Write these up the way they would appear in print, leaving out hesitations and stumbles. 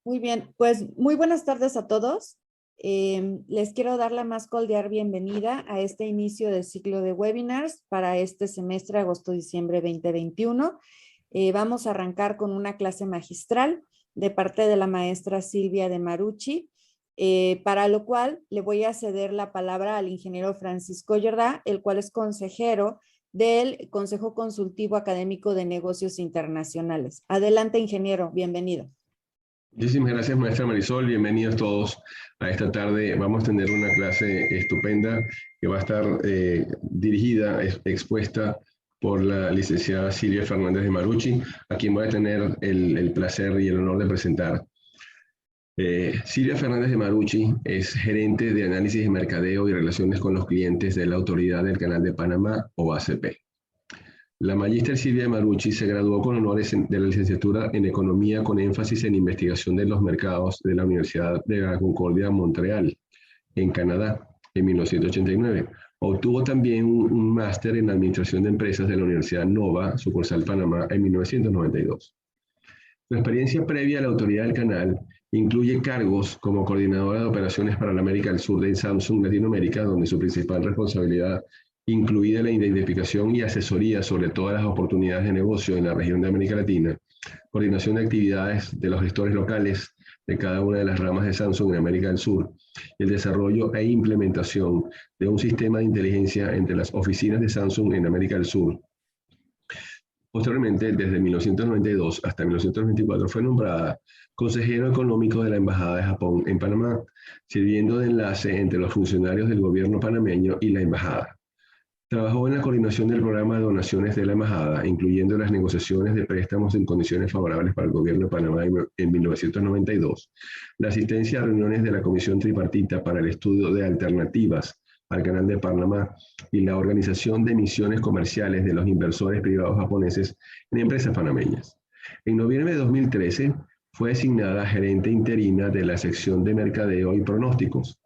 Muy bien, pues muy buenas tardes a todos. Les quiero dar la más cordial bienvenida a este inicio del ciclo de webinars para este semestre agosto-diciembre 2021. Vamos a arrancar con una clase magistral de parte de la maestra Silvia de Marucci, para lo cual le voy a ceder la palabra al ingeniero Francisco Jordá, el cual es consejero del Consejo Consultivo Académico de Negocios Internacionales. Adelante, ingeniero, bienvenido. Muchísimas gracias, maestra Marisol. Bienvenidos todos a esta tarde. Vamos a tener una clase estupenda que va a estar dirigida, expuesta por la licenciada Silvia Fernández de Marucci, a quien voy a tener el placer y el honor de presentar. Silvia Fernández de Marucci es gerente de análisis de mercadeo y relaciones con los clientes de la Autoridad del Canal de Panamá, o ACP. La magíster Silvia Marucci se graduó con honores de la licenciatura en Economía con énfasis en investigación de los mercados de la Universidad de la Concordia, Montreal, en Canadá, en 1989. Obtuvo también un máster en Administración de Empresas de la Universidad Nova, sucursal Panamá, en 1992. Su experiencia previa a la Autoridad del Canal incluye cargos como coordinadora de operaciones para la América del Sur de Samsung Latinoamérica, donde su principal responsabilidad incluida la identificación y asesoría sobre todas las oportunidades de negocio en la región de América Latina, coordinación de actividades de los gestores locales de cada una de las ramas de Samsung en América del Sur, y el desarrollo e implementación de un sistema de inteligencia entre las oficinas de Samsung en América del Sur. Posteriormente, desde 1992 hasta 1924, fue nombrada consejero económico de la Embajada de Japón en Panamá, sirviendo de enlace entre los funcionarios del gobierno panameño y la embajada. Trabajó en la coordinación del programa de donaciones de la embajada, incluyendo las negociaciones de préstamos en condiciones favorables para el gobierno de Panamá en 1992, la asistencia a reuniones de la Comisión Tripartita para el Estudio de Alternativas al Canal de Panamá y la organización de misiones comerciales de los inversores privados japoneses en empresas panameñas. En noviembre de 2013 fue designada gerente interina de la sección de mercadeo y pronósticos.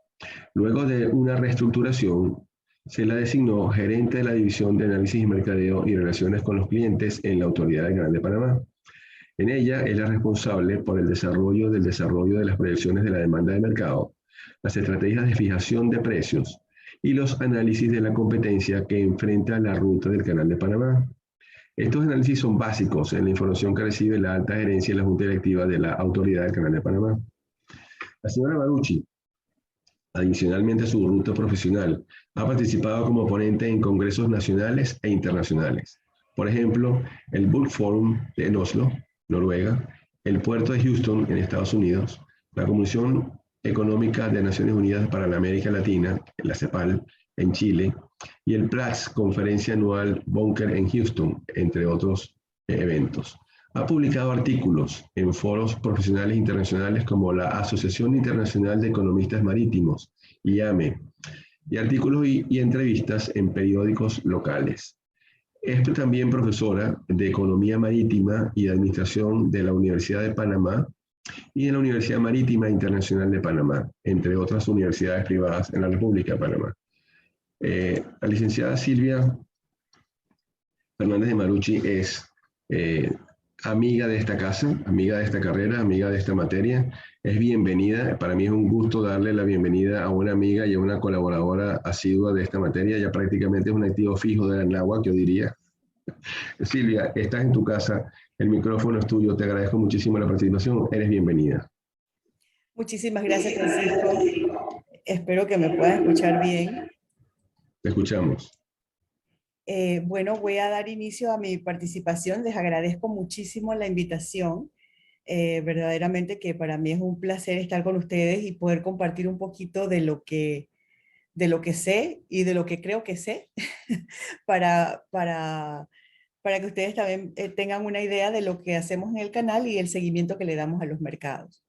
Luego de una reestructuración, se la designó gerente de la División de Análisis y Mercadeo y Relaciones con los Clientes en la Autoridad del Canal de Panamá. En ella es la responsable por el desarrollo de las proyecciones de la demanda de mercado, las estrategias de fijación de precios y los análisis de la competencia que enfrenta la ruta del Canal de Panamá. Estos análisis son básicos en la información que recibe la alta gerencia y la junta directiva de la Autoridad del Canal de Panamá. La señora Marucci, adicionalmente a su ruta profesional, ha participado como ponente en congresos nacionales e internacionales. Por ejemplo, el Bulk Forum en Oslo, Noruega, el Puerto de Houston en Estados Unidos, la Comisión Económica de Naciones Unidas para la América Latina, la CEPAL, en Chile, y el Platts, Conferencia Anual Bunker en Houston, entre otros eventos. Ha publicado artículos en foros profesionales internacionales como la Asociación Internacional de Economistas Marítimos, IAME, y artículos y entrevistas en periódicos locales. Es también profesora de Economía Marítima y de Administración de la Universidad de Panamá y de la Universidad Marítima Internacional de Panamá, entre otras universidades privadas en la República de Panamá. La licenciada Silvia Fernández de Marucci es amiga de esta casa, amiga de esta carrera, amiga de esta materia. Es bienvenida. Para mí es un gusto darle la bienvenida a una amiga y a una colaboradora asidua de esta materia. Ya prácticamente es un activo fijo de la NAWAC, yo diría. Silvia, estás en tu casa, el micrófono es tuyo. Te agradezco muchísimo la participación. Eres bienvenida. Muchísimas gracias, Francisco. Espero que me puedas escuchar bien. Te escuchamos. Bueno, voy a dar inicio a mi participación. Les agradezco muchísimo la invitación. Verdaderamente que para mí es un placer estar con ustedes y poder compartir un poquito de lo que sé y de lo que creo que sé para que ustedes también tengan una idea de lo que hacemos en el canal y el seguimiento que le damos a los mercados.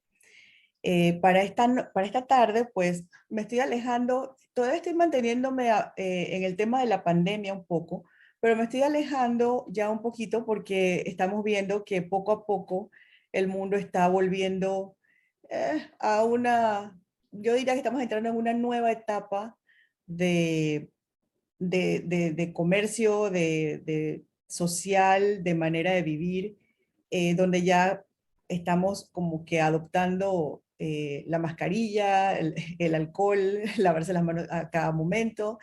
Para esta tarde, pues me estoy alejando, todavía estoy manteniéndome en el tema de la pandemia un poco, pero me estoy alejando ya un poquito porque estamos viendo que poco a poco el mundo está volviendo a yo diría que estamos entrando en una nueva etapa de, de comercio, de social, de manera de vivir, donde ya estamos como que adoptando la mascarilla, el alcohol, lavarse las manos a cada momento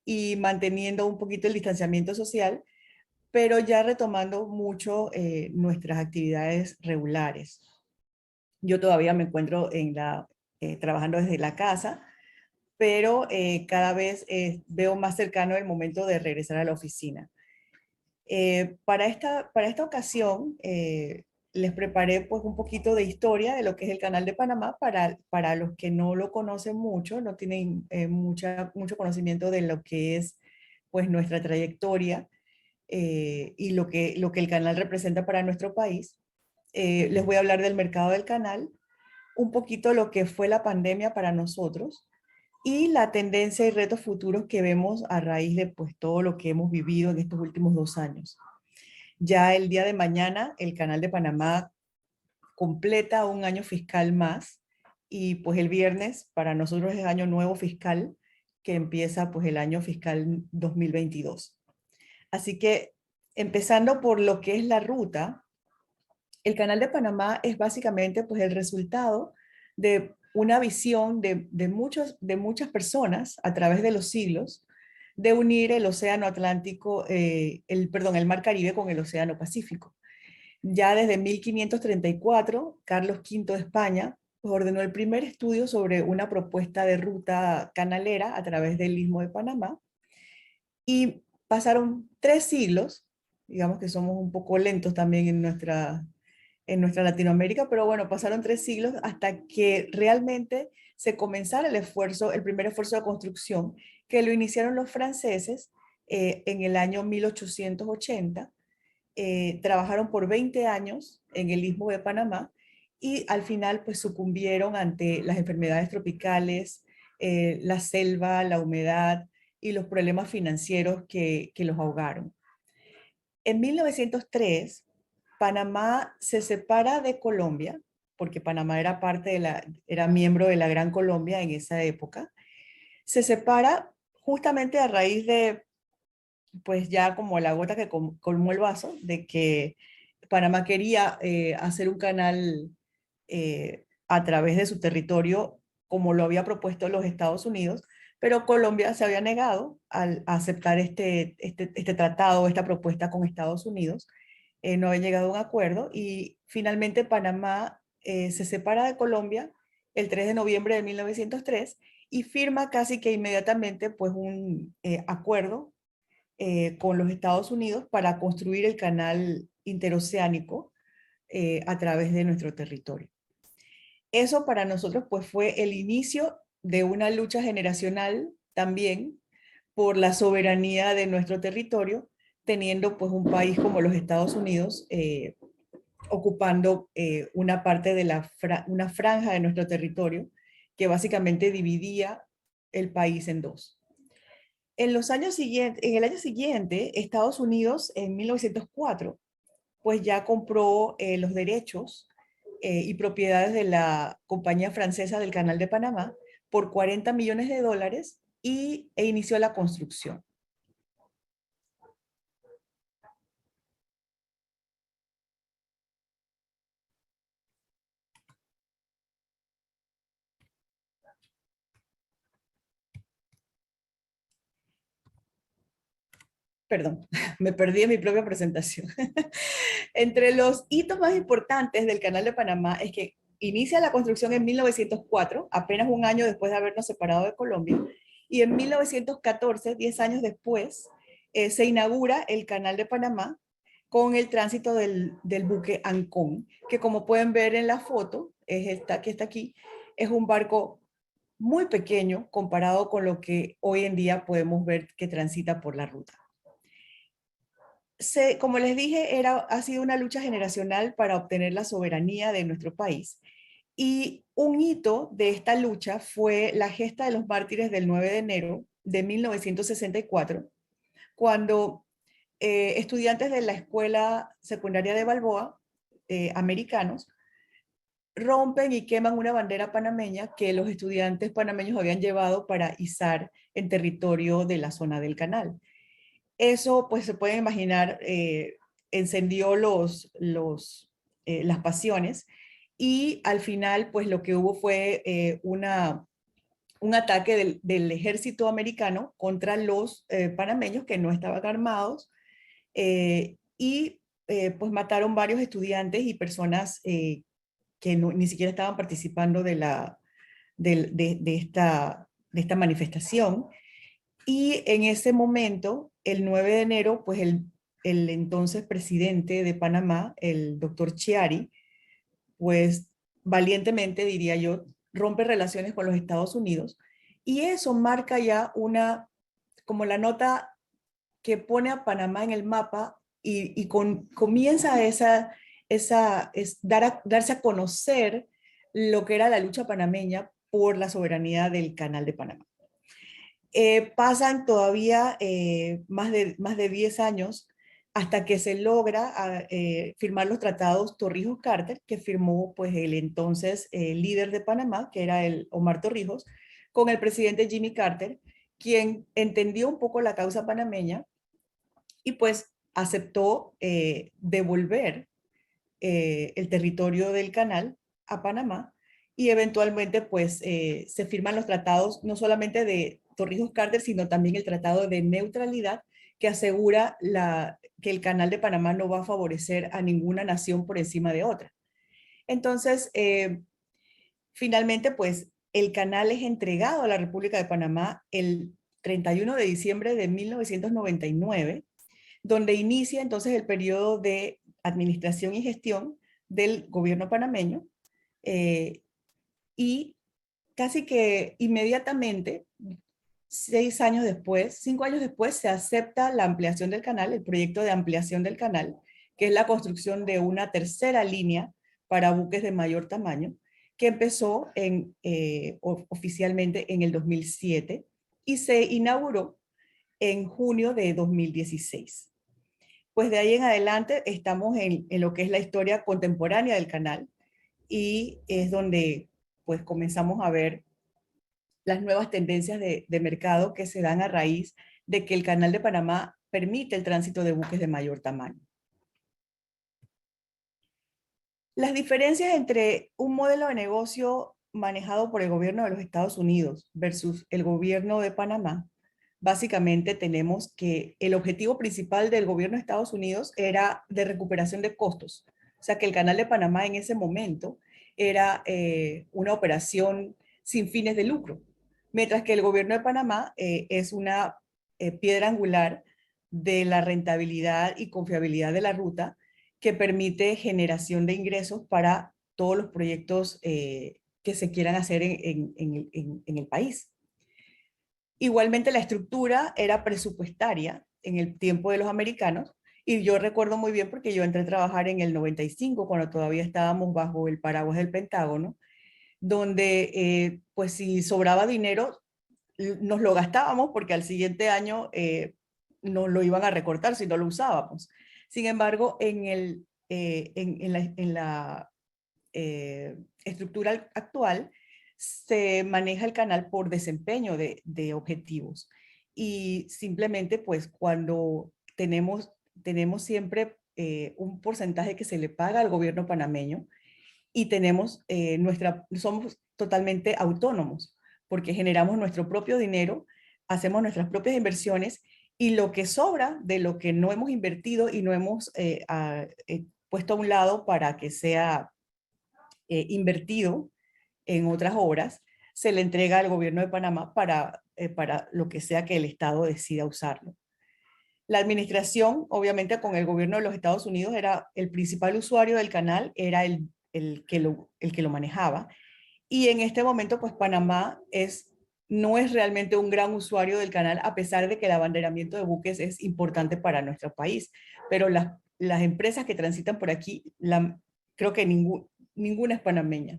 y manteniendo un poquito el distanciamiento social, pero ya retomando mucho nuestras actividades regulares. Yo todavía me encuentro trabajando desde la casa, pero cada vez veo más cercano el momento de regresar a la oficina. Para esta ocasión, les preparé pues un poquito de historia de lo que es el Canal de Panamá para los que no lo conocen mucho, no tienen mucho conocimiento de lo que es pues nuestra trayectoria y lo que el canal representa para nuestro país. Les voy a hablar del mercado del canal, un poquito lo que fue la pandemia para nosotros y la tendencia y retos futuros que vemos a raíz de pues todo lo que hemos vivido en estos últimos 2 años. Ya el día de mañana el Canal de Panamá completa un año fiscal más y pues el viernes para nosotros es año nuevo fiscal que empieza pues el año fiscal 2022. Así que empezando por lo que es la ruta, el Canal de Panamá es básicamente pues el resultado de una visión de muchas personas a través de los siglos de unir el océano Atlántico, el mar Caribe con el océano Pacífico. Ya desde 1534, Carlos V de España pues, ordenó el primer estudio sobre una propuesta de ruta canalera a través del Istmo de Panamá y pasaron 3 siglos, digamos que somos un poco lentos también en nuestra Latinoamérica, pero bueno, pasaron 3 siglos hasta que realmente se comenzara el primer esfuerzo de construcción, que lo iniciaron los franceses en el año 1880. Trabajaron por 20 años en el Istmo de Panamá y al final pues sucumbieron ante las enfermedades tropicales, la selva, la humedad y los problemas financieros que los ahogaron. En 1903, Panamá se separa de Colombia, porque Panamá era miembro de la Gran Colombia en esa época. Se separa justamente a raíz de, pues ya como la gota que colmó el vaso, de que Panamá quería hacer un canal a través de su territorio, como lo había propuesto los Estados Unidos, pero Colombia se había negado a aceptar este tratado, esta propuesta con Estados Unidos. No había llegado a un acuerdo y finalmente Panamá se separa de Colombia el 3 de noviembre de 1903 y firma casi que inmediatamente pues un acuerdo con los Estados Unidos para construir el canal interoceánico a través de nuestro territorio. Eso para nosotros pues fue el inicio de una lucha generacional también por la soberanía de nuestro territorio, teniendo pues un país como los Estados Unidos ocupando una parte de una franja de nuestro territorio que básicamente dividía el país en dos. En el año siguiente, Estados Unidos en 1904 pues ya compró los derechos y propiedades de la compañía francesa del Canal de Panamá por $40 millones e inició la construcción. Perdón, me perdí en mi propia presentación. Entre los hitos más importantes del Canal de Panamá es que inicia la construcción en 1904, apenas un año después de habernos separado de Colombia, y en 1914, 10 años después, se inaugura el Canal de Panamá con el tránsito del buque Ancón, que como pueden ver en la foto, es esta que está aquí, es un barco muy pequeño comparado con lo que hoy en día podemos ver que transita por la ruta. Como les dije, ha sido una lucha generacional para obtener la soberanía de nuestro país. Y un hito de esta lucha fue la gesta de los mártires del 9 de enero de 1964, cuando estudiantes de la escuela secundaria de Balboa, americanos, rompen y queman una bandera panameña que los estudiantes panameños habían llevado para izar en territorio de la zona del canal. Eso, pues se pueden imaginar, encendió las pasiones, y al final pues lo que hubo fue un ataque del ejército americano contra los panameños que no estaban armados, y pues mataron varios estudiantes y personas que ni siquiera estaban participando de esta manifestación. Y en ese momento, el 9 de enero, pues el entonces presidente de Panamá, el doctor Chiari, pues valientemente, diría yo, rompe relaciones con los Estados Unidos, y eso marca ya como la nota que pone a Panamá en el mapa, y comienza darse a conocer lo que era la lucha panameña por la soberanía del Canal de Panamá. Pasan todavía más de 10 años hasta que se logra firmar los tratados Torrijos-Carter, que firmó pues el entonces líder de Panamá, que era el Omar Torrijos, con el presidente Jimmy Carter, quien entendió un poco la causa panameña y pues aceptó devolver el territorio del canal a Panamá, y eventualmente pues se firman los tratados no solamente de Torrijos-Carter, sino también el tratado de neutralidad, que asegura que el canal de Panamá no va a favorecer a ninguna nación por encima de otra. Entonces, finalmente pues el canal es entregado a la República de Panamá el 31 de diciembre de 1999, donde inicia entonces el periodo de administración y gestión del gobierno panameño, eh, y casi que inmediatamente, 5 años después, se acepta la ampliación del canal, el proyecto de ampliación del canal, que es la construcción de una tercera línea para buques de mayor tamaño, que empezó oficialmente en el 2007 y se inauguró en junio de 2016. Pues de ahí en adelante estamos en lo que es la historia contemporánea del canal, y es donde pues comenzamos a ver las nuevas tendencias de mercado que se dan a raíz de que el canal de Panamá permite el tránsito de buques de mayor tamaño. Las diferencias entre un modelo de negocio manejado por el gobierno de los Estados Unidos versus el gobierno de Panamá: básicamente tenemos que el objetivo principal del gobierno de Estados Unidos era de recuperación de costos. O sea, que el canal de Panamá en ese momento era una operación sin fines de lucro, mientras que el gobierno de Panamá es una piedra angular de la rentabilidad y confiabilidad de la ruta, que permite generación de ingresos para todos los proyectos que se quieran hacer en el país. Igualmente, la estructura era presupuestaria en el tiempo de los americanos, y yo recuerdo muy bien porque yo entré a trabajar en el 95, cuando todavía estábamos bajo el paraguas del Pentágono, donde pues si sobraba dinero nos lo gastábamos, porque al siguiente año nos lo iban a recortar si no lo usábamos. Sin embargo, en la estructura actual, se maneja el canal por desempeño de objetivos, y simplemente pues cuando tenemos siempre un porcentaje que se le paga al gobierno panameño, y somos totalmente autónomos porque generamos nuestro propio dinero, hacemos nuestras propias inversiones, y lo que sobra de lo que no hemos invertido y no hemos puesto a un lado para que sea invertido en otras obras, se le entrega al gobierno de Panamá para lo que sea que el Estado decida usarlo. La administración, obviamente, con el gobierno de los Estados Unidos, era el principal usuario del canal, era el que lo manejaba. Y en este momento, pues Panamá no es realmente un gran usuario del canal, a pesar de que el abanderamiento de buques es importante para nuestro país. Pero las empresas que transitan por aquí, creo que ninguna es panameña.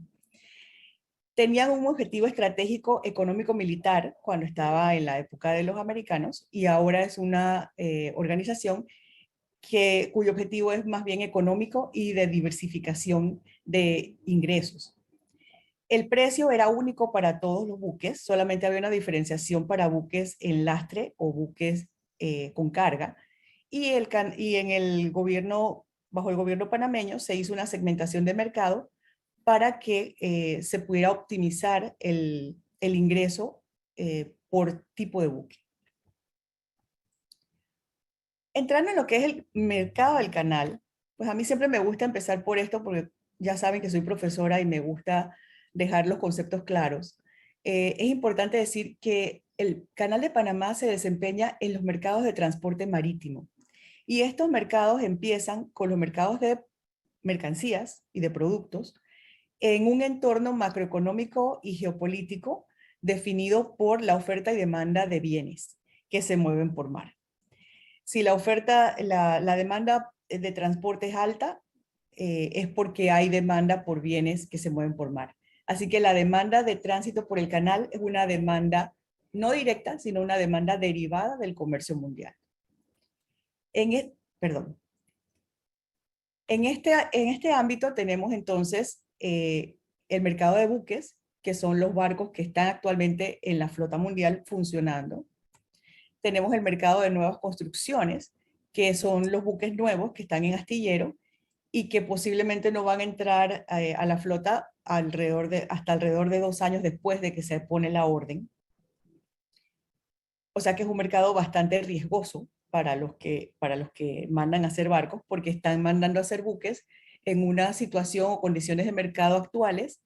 Tenían un objetivo estratégico económico-militar cuando estaba en la época de los americanos, y ahora es una organización cuyo objetivo es más bien económico y de diversificación de ingresos. El precio era único para todos los buques, solamente había una diferenciación para buques en lastre o buques con carga, y en el gobierno bajo el gobierno panameño se hizo una segmentación de mercado para que se pudiera optimizar el ingreso por tipo de buque. Entrando en lo que es el mercado del canal, pues a mí siempre me gusta empezar por esto porque ya saben que soy profesora y me gusta dejar los conceptos claros. Es importante decir que el Canal de Panamá se desempeña en los mercados de transporte marítimo y estos mercados empiezan con los mercados de mercancías y de productos en un entorno macroeconómico y geopolítico definido por la oferta y demanda de bienes que se mueven por mar. Si la demanda de transporte es alta, es porque hay demanda por bienes que se mueven por mar. Así que la demanda de tránsito por el canal es una demanda no directa, sino una demanda derivada del comercio mundial. Perdón. En este ámbito tenemos entonces el mercado de buques, que son los barcos que están actualmente en la flota mundial funcionando. Tenemos el mercado de nuevas construcciones, que son los buques nuevos que están en astillero y que posiblemente no van a entrar a la flota hasta alrededor de 2 años después de que se pone la orden. O sea que es un mercado bastante riesgoso para los que mandan a hacer barcos, porque están mandando a hacer buques en una situación o condiciones de mercado actuales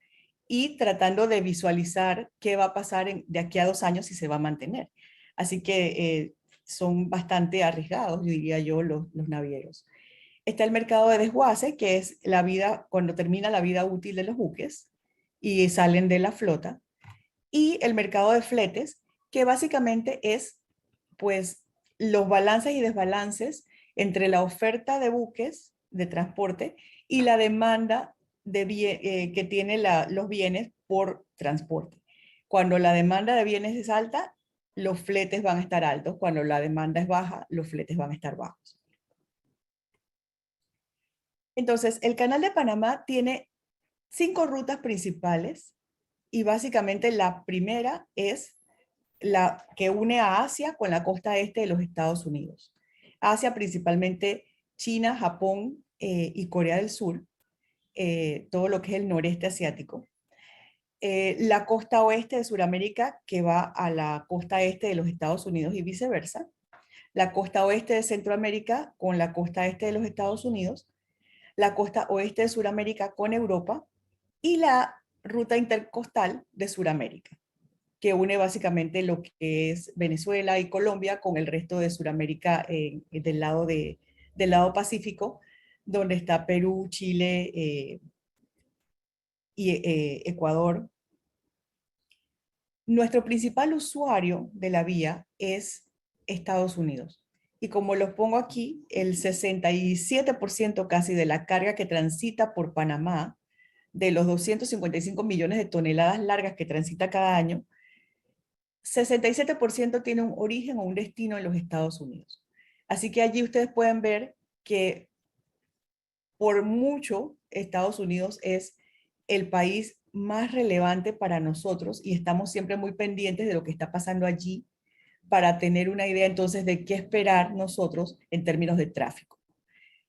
y tratando de visualizar qué va a pasar de aquí a 2 años si se va a mantener. Así que son bastante arriesgados, diría yo, los navieros. Está el mercado de desguace, que es la vida, cuando termina la vida útil de los buques y salen de la flota. Y el mercado de fletes, que básicamente es, pues, los balances y desbalances entre la oferta de buques de transporte y la demanda que tiene los bienes por transporte. Cuando la demanda de bienes es alta, los fletes van a estar altos. Cuando la demanda es baja, los fletes van a estar bajos. Entonces, el Canal de Panamá tiene 5 rutas principales y básicamente la primera es la que une a Asia con la costa este de los Estados Unidos. Asia principalmente China, Japón y Corea del Sur, todo lo que es el noreste asiático. La costa oeste de Sudamérica que va a la costa este de los Estados Unidos y viceversa. La costa oeste de Centroamérica con la costa este de los Estados Unidos. La costa oeste de Sudamérica con Europa y la ruta intercostal de Sudamérica, que une básicamente lo que es Venezuela y Colombia con el resto de Sudamérica del lado Pacífico, donde está Perú, Chile y Ecuador. Nuestro principal usuario de la vía es Estados Unidos. Y como los pongo aquí, el 67% casi de la carga que transita por Panamá, de los 255 millones de toneladas largas que transita cada año, 67% tiene un origen o un destino en los Estados Unidos. Así que allí ustedes pueden ver que por mucho Estados Unidos es el país más relevante para nosotros y estamos siempre muy pendientes de lo que está pasando allí para tener una idea entonces de qué esperar nosotros en términos de tráfico.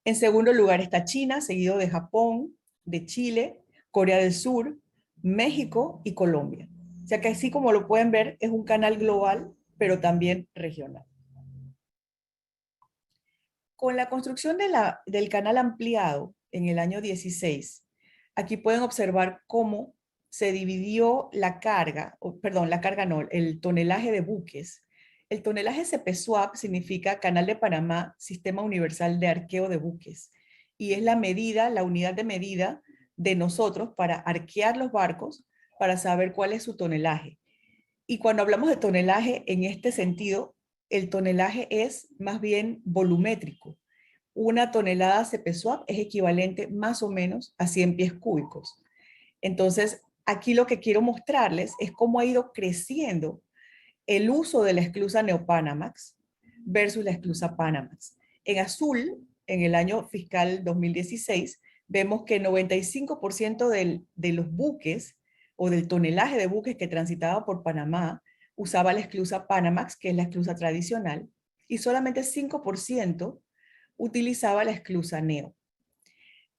En segundo lugar está China, seguido de Japón, de Chile, Corea del Sur, México y Colombia. O sea que así como lo pueden ver, es un canal global, pero también regional. Con la construcción del canal ampliado en el año 16, aquí pueden observar cómo se dividió la carga, la carga no, el tonelaje de buques. El tonelaje CPSUAP significa Canal de Panamá, Sistema Universal de Arqueo de Buques, y es la medida, la unidad de medida de nosotros para arquear los barcos para saber cuál es su tonelaje. Y cuando hablamos de tonelaje en este sentido, el tonelaje es más bien volumétrico. Una tonelada CPSUAP es equivalente más o menos a 100 pies cúbicos. Entonces, aquí lo que quiero mostrarles es cómo ha ido creciendo el uso de la esclusa Neopanamax versus la esclusa Panamax. En azul, en el año fiscal 2016, vemos que 95% de los buques o del tonelaje de buques que transitaba por Panamá usaba la esclusa Panamax, que es la esclusa tradicional, y solamente 5% utilizaba la esclusa Neo.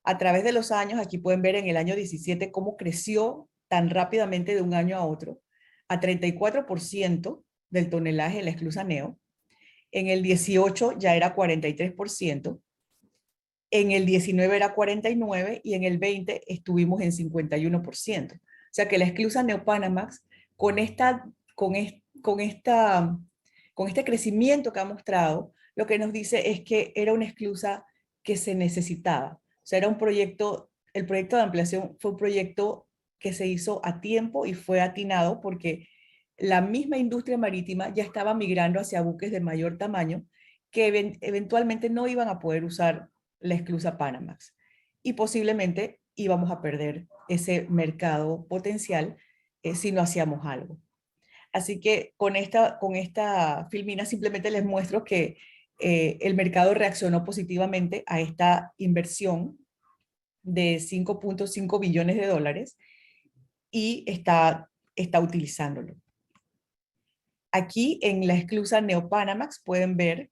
A través de los años, aquí pueden ver en el año 17 cómo creció tan rápidamente de un año a otro, a 34% del tonelaje de la esclusa Neo. En el 18 ya era 43%, en el 19 era 49% y en el 20 estuvimos en 51%. O sea que la esclusa Neopanamax, con, esta, con, es, con este crecimiento que ha mostrado, lo que nos dice es que era una esclusa que se necesitaba. O sea, era un proyecto, el proyecto de ampliación fue un proyecto que se hizo a tiempo y fue atinado porque la misma industria marítima ya estaba migrando hacia buques de mayor tamaño que eventualmente no iban a poder usar la esclusa Panamax. Y posiblemente íbamos a perder ese mercado potencial si no hacíamos algo. Así que con esta filmina simplemente les muestro que el mercado reaccionó positivamente a esta inversión de 5.5 billones de dólares y está utilizándolo. Aquí en la esclusa Neopanamax pueden ver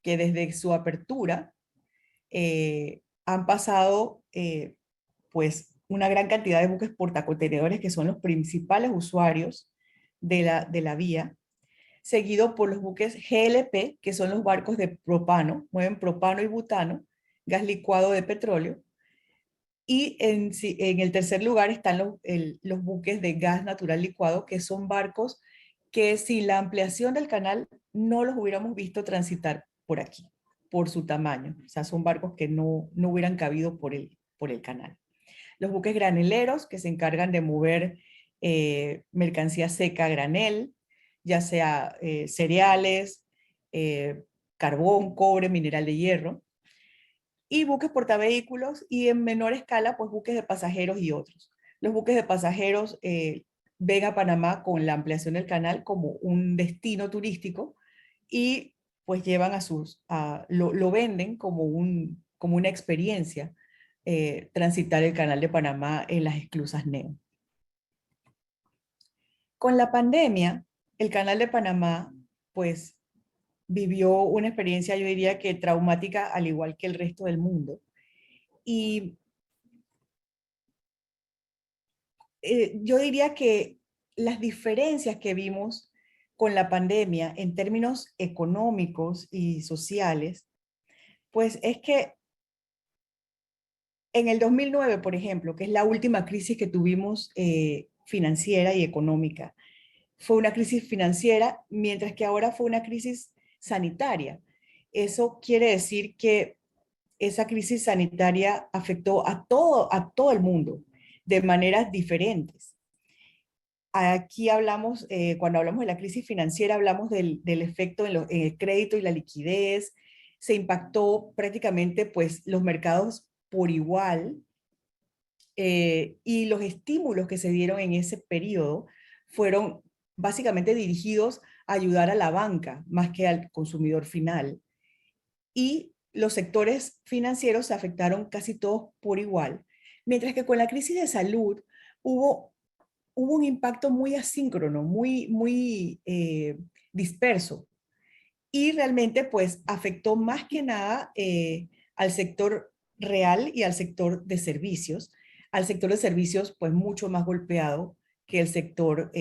que desde su apertura han pasado pues una gran cantidad de buques portacontenedores que son los principales usuarios de la vía, seguido por los buques GLP, que son los barcos de propano, mueven propano y butano, gas licuado de petróleo, y en el tercer lugar están los buques de gas natural licuado, que son barcos que sin la ampliación del canal no los hubiéramos visto transitar por aquí, por su tamaño. O sea, son barcos que no hubieran cabido por el canal. Los buques graneleros, que se encargan de mover mercancía seca a granel, ya sea cereales, carbón, cobre, mineral de hierro, y buques portavehículos, y en menor escala, pues buques de pasajeros y otros. Los buques de pasajeros ven a Panamá con la ampliación del canal como un destino turístico y pues llevan lo venden como, como una experiencia transitar el canal de Panamá en las esclusas Neo. Con la pandemia, el canal de Panamá pues vivió una experiencia, yo diría que traumática, al igual que el resto del mundo. Y yo diría que las diferencias que vimos con la pandemia en términos económicos y sociales, pues es que en el 2009, por ejemplo, que es la última crisis que tuvimos financiera y económica, fue una crisis financiera, mientras que ahora fue una crisis sanitaria. Eso quiere decir que esa crisis sanitaria afectó a todo el mundo de maneras diferentes. Aquí hablamos, cuando hablamos de la crisis financiera, hablamos del efecto en el crédito y la liquidez. Se impactó prácticamente pues, los mercados por igual, y los estímulos que se dieron en ese periodo fueron básicamente dirigidos a ayudar a la banca más que al consumidor final. Y los sectores financieros se afectaron casi todos por igual, mientras que con la crisis de salud hubo un impacto muy asíncrono, muy disperso, y realmente pues afectó más que nada al sector real y al sector de servicios. Al sector de servicios pues mucho más golpeado que el sector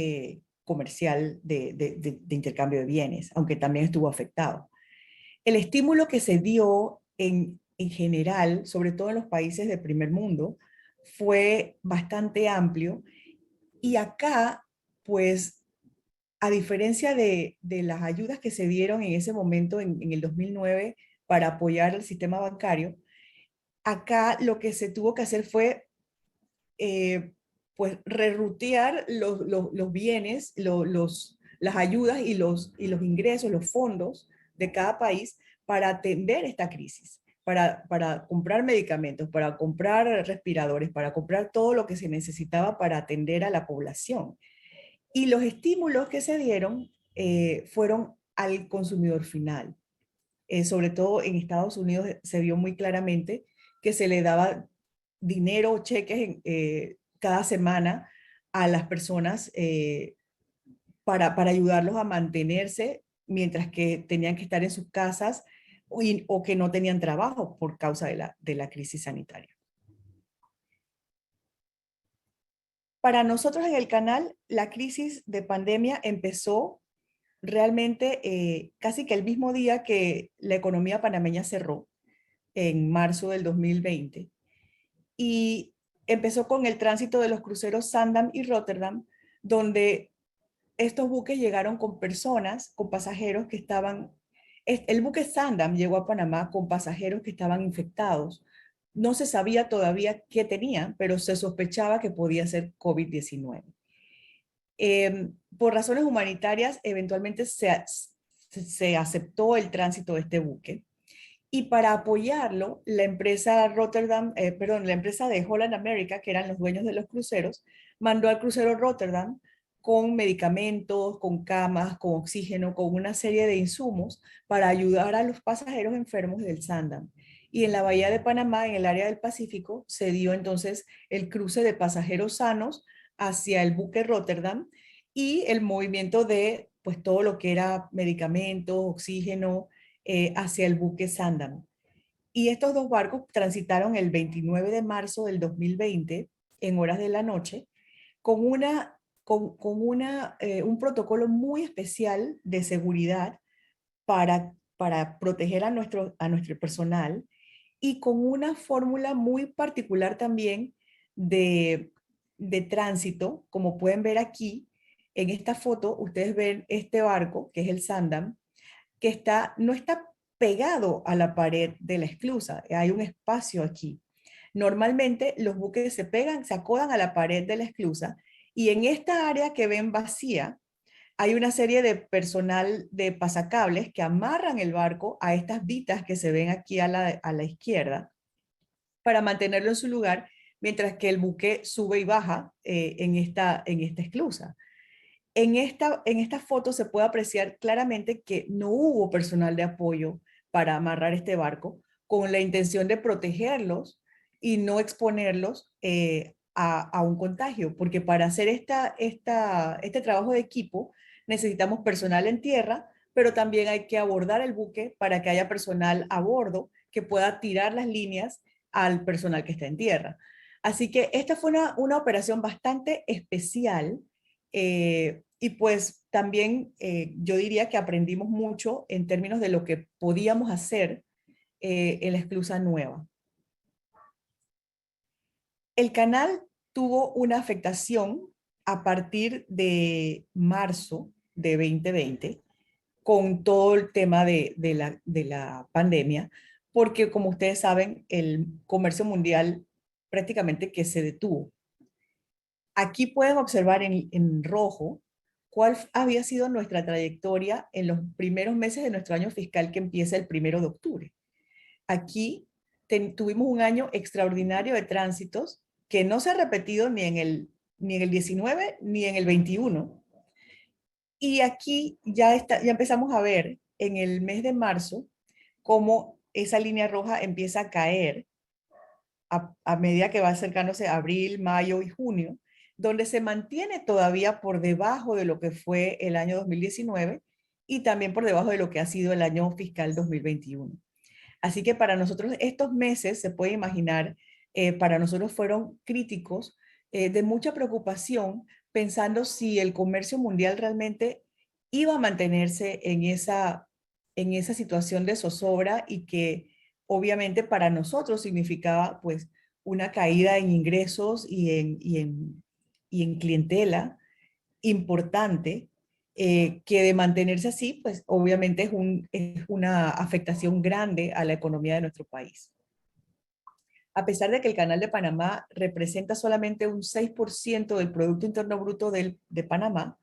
comercial de intercambio de bienes, aunque también estuvo afectado. El estímulo que se dio en general, sobre todo en los países del primer mundo, fue bastante amplio, y acá pues a diferencia de las ayudas que se dieron en ese momento, en el 2009, para apoyar el sistema bancario, acá lo que se tuvo que hacer fue, pues, rerutear los bienes, las ayudas y los ingresos, los fondos de cada país para atender esta crisis, para comprar medicamentos, para comprar respiradores, para comprar todo lo que se necesitaba para atender a la población. Y los estímulos que se dieron fueron al consumidor final. Sobre todo en Estados Unidos se vio muy claramente que se le daba dinero o cheques cada semana a las personas para ayudarlos a mantenerse mientras que tenían que estar en sus casas o que no tenían trabajo por causa de la crisis sanitaria. Para nosotros en el canal, la crisis de pandemia empezó realmente casi que el mismo día que la economía panameña cerró, en marzo del 2020. Y empezó con el tránsito de los cruceros Sandam y Rotterdam, donde estos buques llegaron con personas, con pasajeros que estaban... El buque Sandam llegó a Panamá con pasajeros que estaban infectados. No se sabía todavía qué tenían, pero se sospechaba que podía ser COVID-19. Por razones humanitarias, eventualmente se aceptó el tránsito de este buque. Y para apoyarlo, la empresa la empresa de Holland America, que eran los dueños de los cruceros, mandó al crucero Rotterdam con medicamentos, con camas, con oxígeno, con una serie de insumos para ayudar a los pasajeros enfermos del Sandam. Y en la bahía de Panamá, en el área del Pacífico, se dio entonces el cruce de pasajeros sanos hacia el buque Rotterdam y el movimiento de pues todo lo que era medicamentos, oxígeno, hacia el buque Sandam. Y estos dos barcos transitaron el 29 de marzo del 2020 en horas de la noche con un protocolo muy especial de seguridad para proteger a nuestro personal y con una fórmula muy particular también de, de tránsito. Como pueden ver aquí, en esta foto, ustedes ven este barco, que es el Sandam, que no está pegado a la pared de la esclusa, hay un espacio aquí. Normalmente los buques se acodan a la pared de la esclusa y en esta área que ven vacía hay una serie de personal de pasacables que amarran el barco a estas vitas que se ven aquí a la izquierda para mantenerlo en su lugar mientras que el buque sube y baja en esta esclusa. En esta foto se puede apreciar claramente que no hubo personal de apoyo para amarrar este barco con la intención de protegerlos y no exponerlos a un contagio, porque para hacer este trabajo de equipo necesitamos personal en tierra, pero también hay que abordar el buque para que haya personal a bordo que pueda tirar las líneas al personal que está en tierra. Así que esta fue una operación bastante especial, y pues también yo diría que aprendimos mucho en términos de lo que podíamos hacer en la esclusa nueva. El canal tuvo una afectación a partir de marzo de 2020 con todo el tema de la pandemia, porque como ustedes saben, el comercio mundial prácticamente que se detuvo. Aquí pueden observar en rojo cuál había sido nuestra trayectoria en los primeros meses de nuestro año fiscal que empieza el 1 de octubre. Aquí tuvimos un año extraordinario de tránsitos que no se ha repetido ni en el 19 ni en el 21. Y aquí ya empezamos a ver en el mes de marzo cómo esa línea roja empieza a caer a medida que va acercándose abril, mayo y junio, donde se mantiene todavía por debajo de lo que fue el año 2019 y también por debajo de lo que ha sido el año fiscal 2021. Así que para nosotros estos meses, se puede imaginar, para nosotros fueron críticos, de mucha preocupación, pensando si el comercio mundial realmente iba a mantenerse en esa situación de zozobra y que obviamente para nosotros significaba pues una caída en ingresos y en clientela importante, que de mantenerse así, pues obviamente es una afectación grande a la economía de nuestro país. A pesar de que el Canal de Panamá representa solamente un 6% del Producto Interno Bruto de Panamá,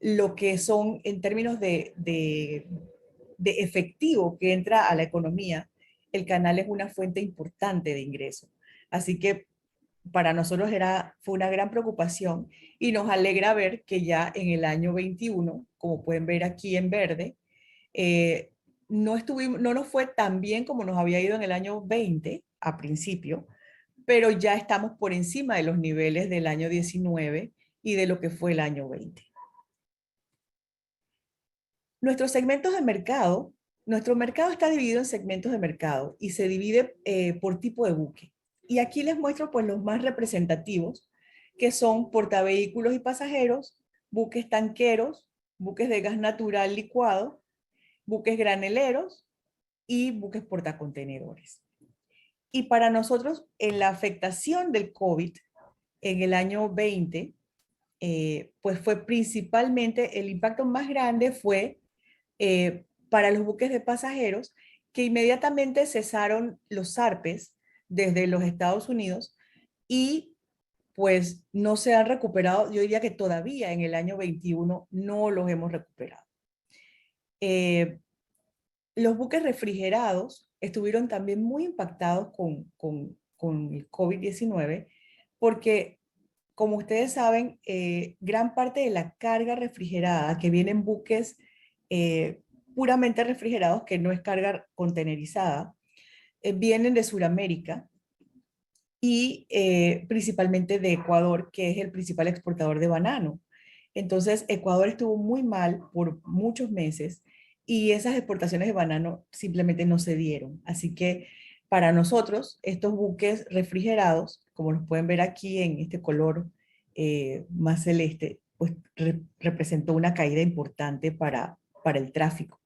lo que son en términos de efectivo que entra a la economía, el canal es una fuente importante de ingresos. Así que para nosotros fue una gran preocupación y nos alegra ver que ya en el año 21, como pueden ver aquí en verde, no nos fue tan bien como nos había ido en el año 20 a principio, pero ya estamos por encima de los niveles del año 19 y de lo que fue el año 20. Nuestros segmentos de mercado, nuestro mercado está dividido en segmentos de mercado y se divide por tipo de buque. Y aquí les muestro pues los más representativos, que son portavehículos y pasajeros, buques tanqueros, buques de gas natural licuado, buques graneleros y buques portacontenedores. Y para nosotros, en la afectación del COVID en el año 20, pues fue principalmente, el impacto más grande fue para los buques de pasajeros, que inmediatamente cesaron los zarpes desde los Estados Unidos y pues no se han recuperado. Yo diría que todavía en el año 21 no los hemos recuperado. Eh, los buques refrigerados estuvieron también muy impactados con el COVID-19 porque, como ustedes saben, gran parte de la carga refrigerada que viene en buques eh, puramente refrigerados, que no es carga contenerizada, vienen de Sudamérica y principalmente de Ecuador, que es el principal exportador de banano. Entonces, Ecuador estuvo muy mal por muchos meses y esas exportaciones de banano simplemente no se dieron. Así que para nosotros, estos buques refrigerados, como los pueden ver aquí en este color más celeste, pues representó una caída importante para el tráfico.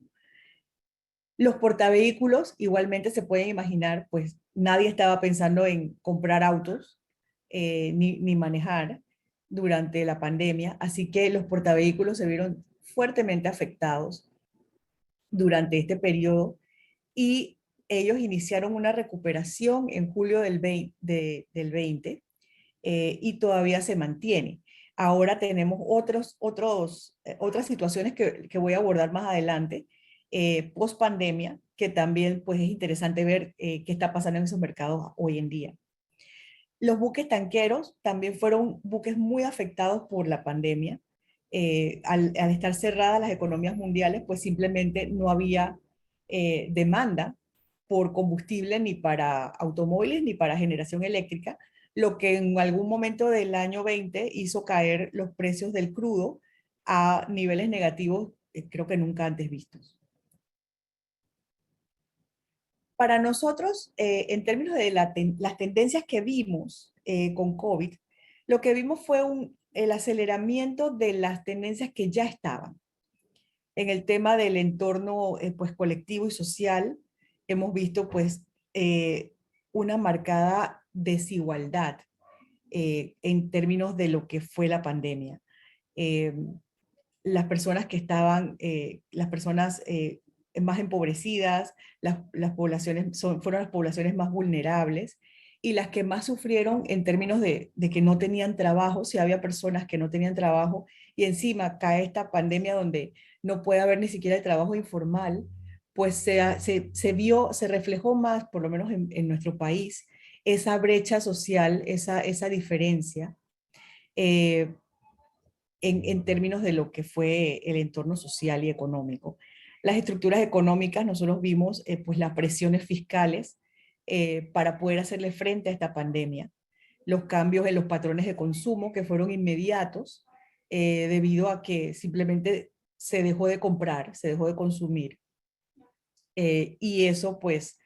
Los portavehículos, igualmente se pueden imaginar, pues nadie estaba pensando en comprar autos ni manejar durante la pandemia, así que los portavehículos se vieron fuertemente afectados durante este periodo y ellos iniciaron una recuperación en julio del 20 y todavía se mantiene. Ahora tenemos otras situaciones que voy a abordar más adelante, post pandemia, que también pues es interesante ver qué está pasando en esos mercados hoy en día. Los buques tanqueros también fueron buques muy afectados por la pandemia. Al estar cerradas las economías mundiales, pues simplemente no había demanda por combustible ni para automóviles ni para generación eléctrica, lo que en algún momento del año 20 hizo caer los precios del crudo a niveles negativos, creo que nunca antes vistos. Para nosotros, en términos de las tendencias que vimos con COVID, lo que vimos fue el aceleramiento de las tendencias que ya estaban. En el tema del entorno pues, colectivo y social, hemos visto pues, una marcada desigualdad en términos de lo que fue la pandemia. Eh, las personas que estaban, las personas más empobrecidas, las poblaciones fueron las poblaciones más vulnerables y las que más sufrieron en términos de que no tenían trabajo, si había personas que no tenían trabajo y encima cae esta pandemia donde no puede haber ni siquiera el trabajo informal, pues se reflejó más, por lo menos en nuestro país, esa brecha social, esa diferencia. Eh, en términos de lo que fue el entorno social y económico. Las estructuras económicas, nosotros vimos pues las presiones fiscales para poder hacerle frente a esta pandemia, los cambios en los patrones de consumo que fueron inmediatos debido a que simplemente se dejó de comprar, se dejó de consumir. Y eso pues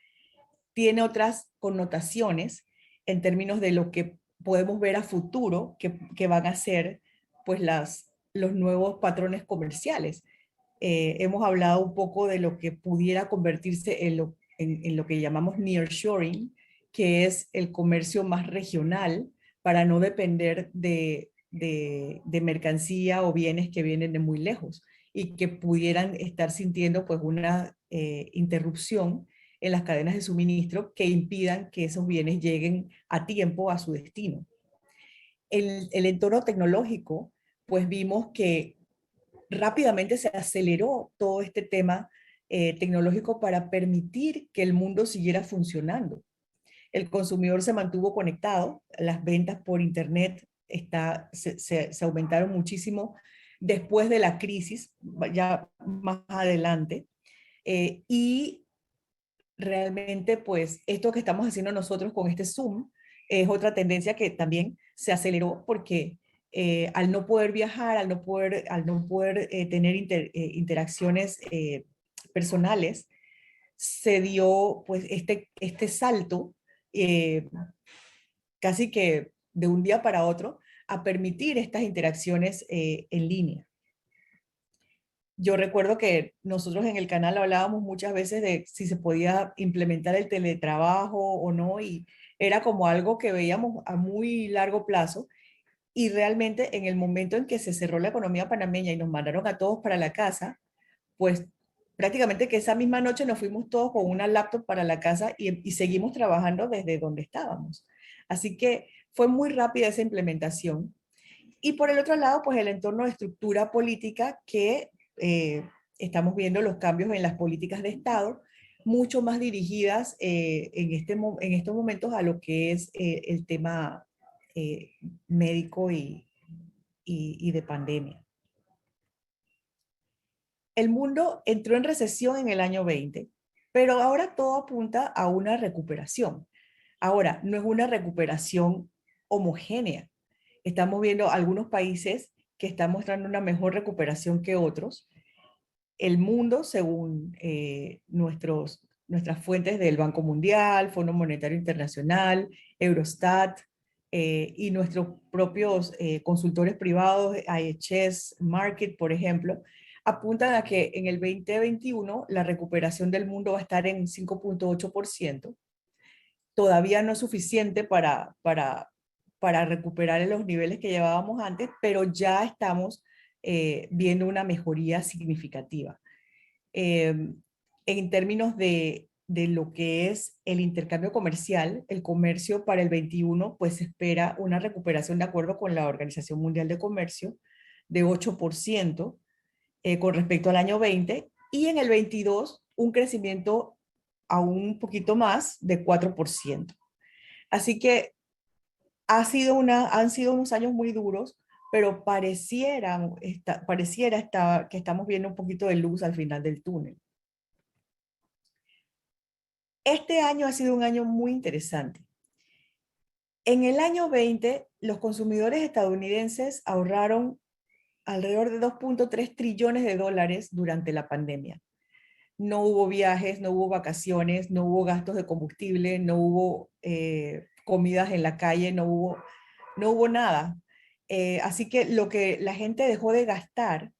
tiene otras connotaciones en términos de lo que podemos ver a futuro que van a ser pues los nuevos patrones comerciales. Hemos hablado un poco de lo que pudiera convertirse en lo que llamamos nearshoring, que es el comercio más regional para no depender de mercancía o bienes que vienen de muy lejos y que pudieran estar sintiendo pues una interrupción en las cadenas de suministro que impidan que esos bienes lleguen a tiempo a su destino. El entorno tecnológico, pues vimos que rápidamente se aceleró todo este tema tecnológico para permitir que el mundo siguiera funcionando. El consumidor se mantuvo conectado, las ventas por Internet se aumentaron muchísimo después de la crisis, ya más adelante, y realmente pues esto que estamos haciendo nosotros con este Zoom es otra tendencia que también se aceleró porque al no poder viajar, al no poder tener interacciones personales, se dio pues este salto eh, casi que de un día para otro a permitir estas interacciones en línea. Yo recuerdo que nosotros en el canal hablábamos muchas veces de si se podía implementar el teletrabajo o no, y era como algo que veíamos a muy largo plazo, y realmente en el momento en que se cerró la economía panameña y nos mandaron a todos para la casa, pues prácticamente que esa misma noche nos fuimos todos con una laptop para la casa y seguimos trabajando desde donde estábamos. Así que fue muy rápida esa implementación. Y por el otro lado, pues el entorno de estructura política que estamos viendo los cambios en las políticas de Estado, mucho más dirigidas en estos momentos a lo que es el tema eh, médico y de pandemia. El mundo entró en recesión en el año 20, pero ahora todo apunta a una recuperación. Ahora, no es una recuperación homogénea. Estamos viendo algunos países que están mostrando una mejor recuperación que otros. El mundo, según nuestras fuentes del Banco Mundial, Fondo Monetario Internacional, Eurostat, y nuestros propios consultores privados, IHS Market, por ejemplo, apuntan a que en el 2021 la recuperación del mundo va a estar en 5,8%. Todavía no es suficiente para recuperar los niveles que llevábamos antes, pero ya estamos viendo una mejoría significativa. En términos de lo que es el intercambio comercial, el comercio para el 21, pues se espera una recuperación de acuerdo con la Organización Mundial de Comercio de 8% con respecto al año 20, y en el 22 un crecimiento aún un poquito más de 4%. Así que han sido unos años muy duros, pero pareciera que estamos viendo un poquito de luz al final del túnel. Este año ha sido un año muy interesante. En el año 20, los consumidores estadounidenses ahorraron alrededor de 2,3 trillones de dólares durante la pandemia. No hubo viajes, no hubo vacaciones, no hubo gastos de combustible, no hubo comidas en la calle, no hubo nada. Así que lo que la gente dejó de gastar,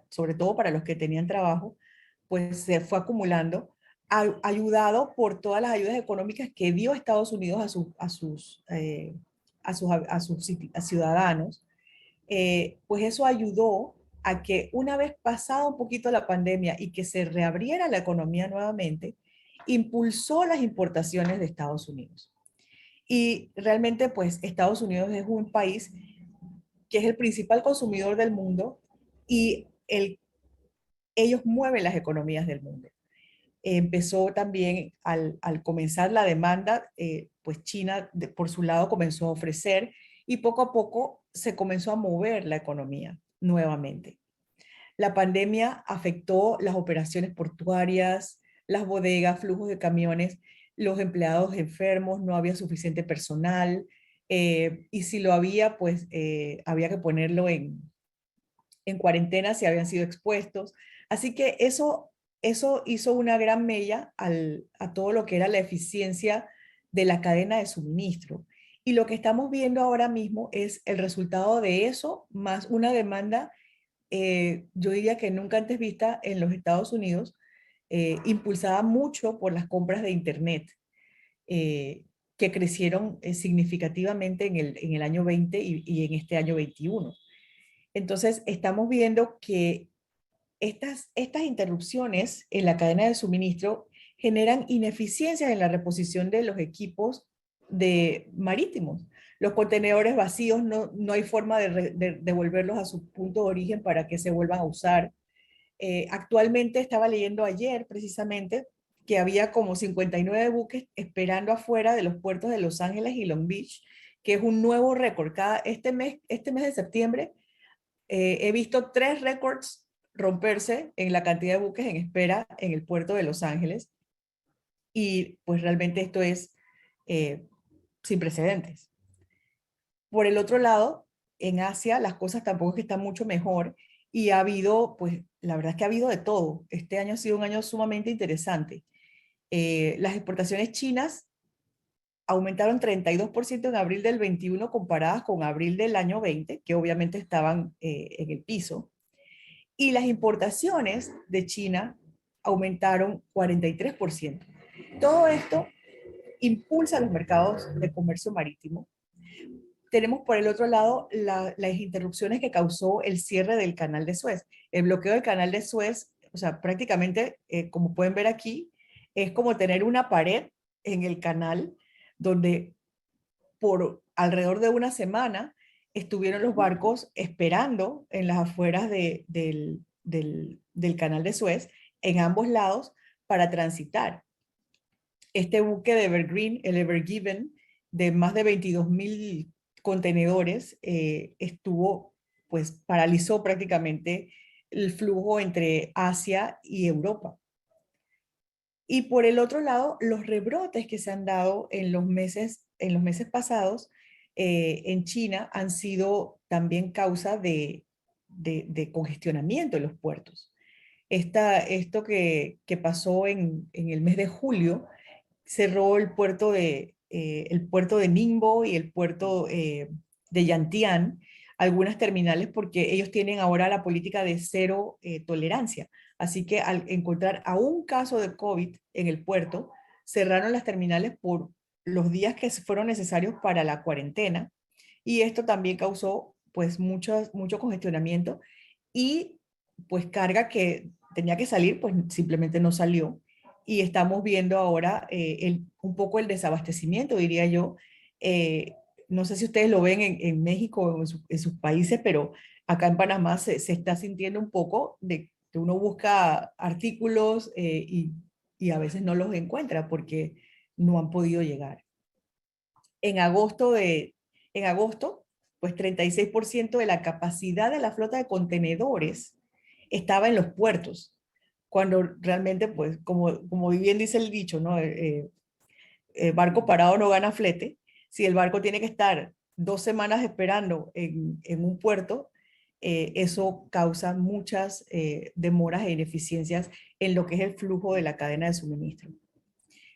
sobre todo para los que tenían trabajo, pues se fue acumulando, ayudado por todas las ayudas económicas que dio Estados Unidos a sus ciudadanos. Pues eso ayudó a que una vez pasada un poquito la pandemia y que se reabriera la economía nuevamente, impulsó las importaciones de Estados Unidos. Y realmente, pues Estados Unidos es un país que es el principal consumidor del mundo, y ellos mueven las economías del mundo. Empezó también al comenzar la demanda, pues China por su lado comenzó a ofrecer, y poco a poco se comenzó a mover la economía nuevamente. La pandemia afectó las operaciones portuarias, las bodegas, flujos de camiones, los empleados enfermos, no había suficiente personal, y si lo había, pues había que ponerlo en cuarentena si habían sido expuestos. Así que eso hizo una gran mella a todo lo que era la eficiencia de la cadena de suministro. Y lo que estamos viendo ahora mismo es el resultado de eso, más una demanda, yo diría que nunca antes vista en los Estados Unidos, impulsada mucho por las compras de Internet, eh, que crecieron significativamente en el año 20 y en este año 21. Entonces, estamos viendo que estas interrupciones en la cadena de suministro generan ineficiencias en la reposición de los equipos marítimos. Los contenedores vacíos no hay forma de devolverlos a su punto de origen para que se vuelvan a usar. Actualmente estaba leyendo ayer precisamente que había como 59 buques esperando afuera de los puertos de Los Ángeles y Long Beach, que es un nuevo récord. Este mes de septiembre he visto 3 récords romperse en la cantidad de buques en espera en el puerto de Los Ángeles, y pues realmente esto es eh, sin precedentes. Por el otro lado, en Asia las cosas tampoco es que están mucho mejor, y ha habido, pues la verdad es que ha habido de todo. Este año ha sido un año sumamente interesante. Las exportaciones chinas aumentaron 32% en abril del 21 comparadas con abril del año 20, que obviamente estaban en el piso. Y las importaciones de China aumentaron 43%. Todo esto impulsa los mercados de comercio marítimo. Tenemos por el otro lado las interrupciones que causó el cierre del canal de Suez. El bloqueo del canal de Suez, o sea, prácticamente, como pueden ver aquí, es como tener una pared en el canal donde por alrededor de una semana estuvieron los barcos esperando en las afueras del canal de Suez, en ambos lados, para transitar. Este buque de Evergreen, el Ever Given, de más de 22,000 contenedores, pues paralizó prácticamente el flujo entre Asia y Europa. Y por el otro lado, los rebrotes que se han dado en los meses pasados en China han sido también causa de congestionamiento en los puertos. Esto que pasó en el mes de julio cerró el puerto de Ningbo y el puerto de Yantian, algunas terminales, porque ellos tienen ahora la política de cero tolerancia. Así que al encontrar a un caso de COVID en el puerto, cerraron las terminales por los días que fueron necesarios para la cuarentena. Y esto también causó pues mucho congestionamiento y pues carga que tenía que salir, pues simplemente no salió. Y estamos viendo ahora un poco el desabastecimiento, diría yo. No sé si ustedes lo ven en México o en sus países, pero acá en Panamá se está sintiendo un poco de que uno busca artículos y a veces no los encuentra porque no han podido llegar. En agosto, en agosto, pues 36% de la capacidad de la flota de contenedores estaba en los puertos, cuando realmente, pues, como bien dice el dicho, ¿no? Barco parado no gana flete. Si el barco tiene que estar 2 semanas esperando en un puerto, eso causa muchas demoras e ineficiencias en lo que es el flujo de la cadena de suministro.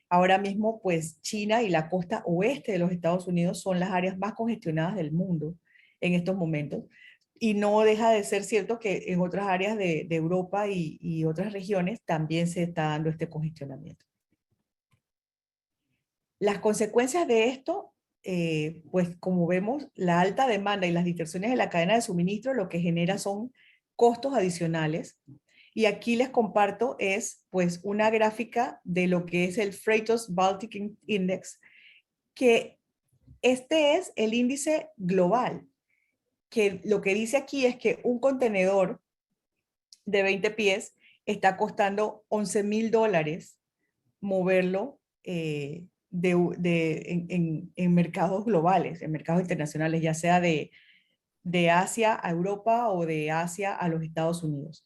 Ahora mismo, pues China y la costa oeste de los Estados Unidos son las áreas más congestionadas del mundo en estos momentos. Y no deja de ser cierto que en otras áreas de Europa y otras regiones también se está dando este congestionamiento. Las consecuencias de esto, pues como vemos, la alta demanda y las distorsiones en la cadena de suministro lo que genera son costos adicionales. Y aquí les comparto es pues una gráfica de lo que es el Freightos Baltic Index, que este es el índice global, que lo que dice aquí es que un contenedor de 20 pies está costando $11,000 moverlo en mercados globales, en mercados internacionales, ya sea de Asia a Europa o de Asia a los Estados Unidos.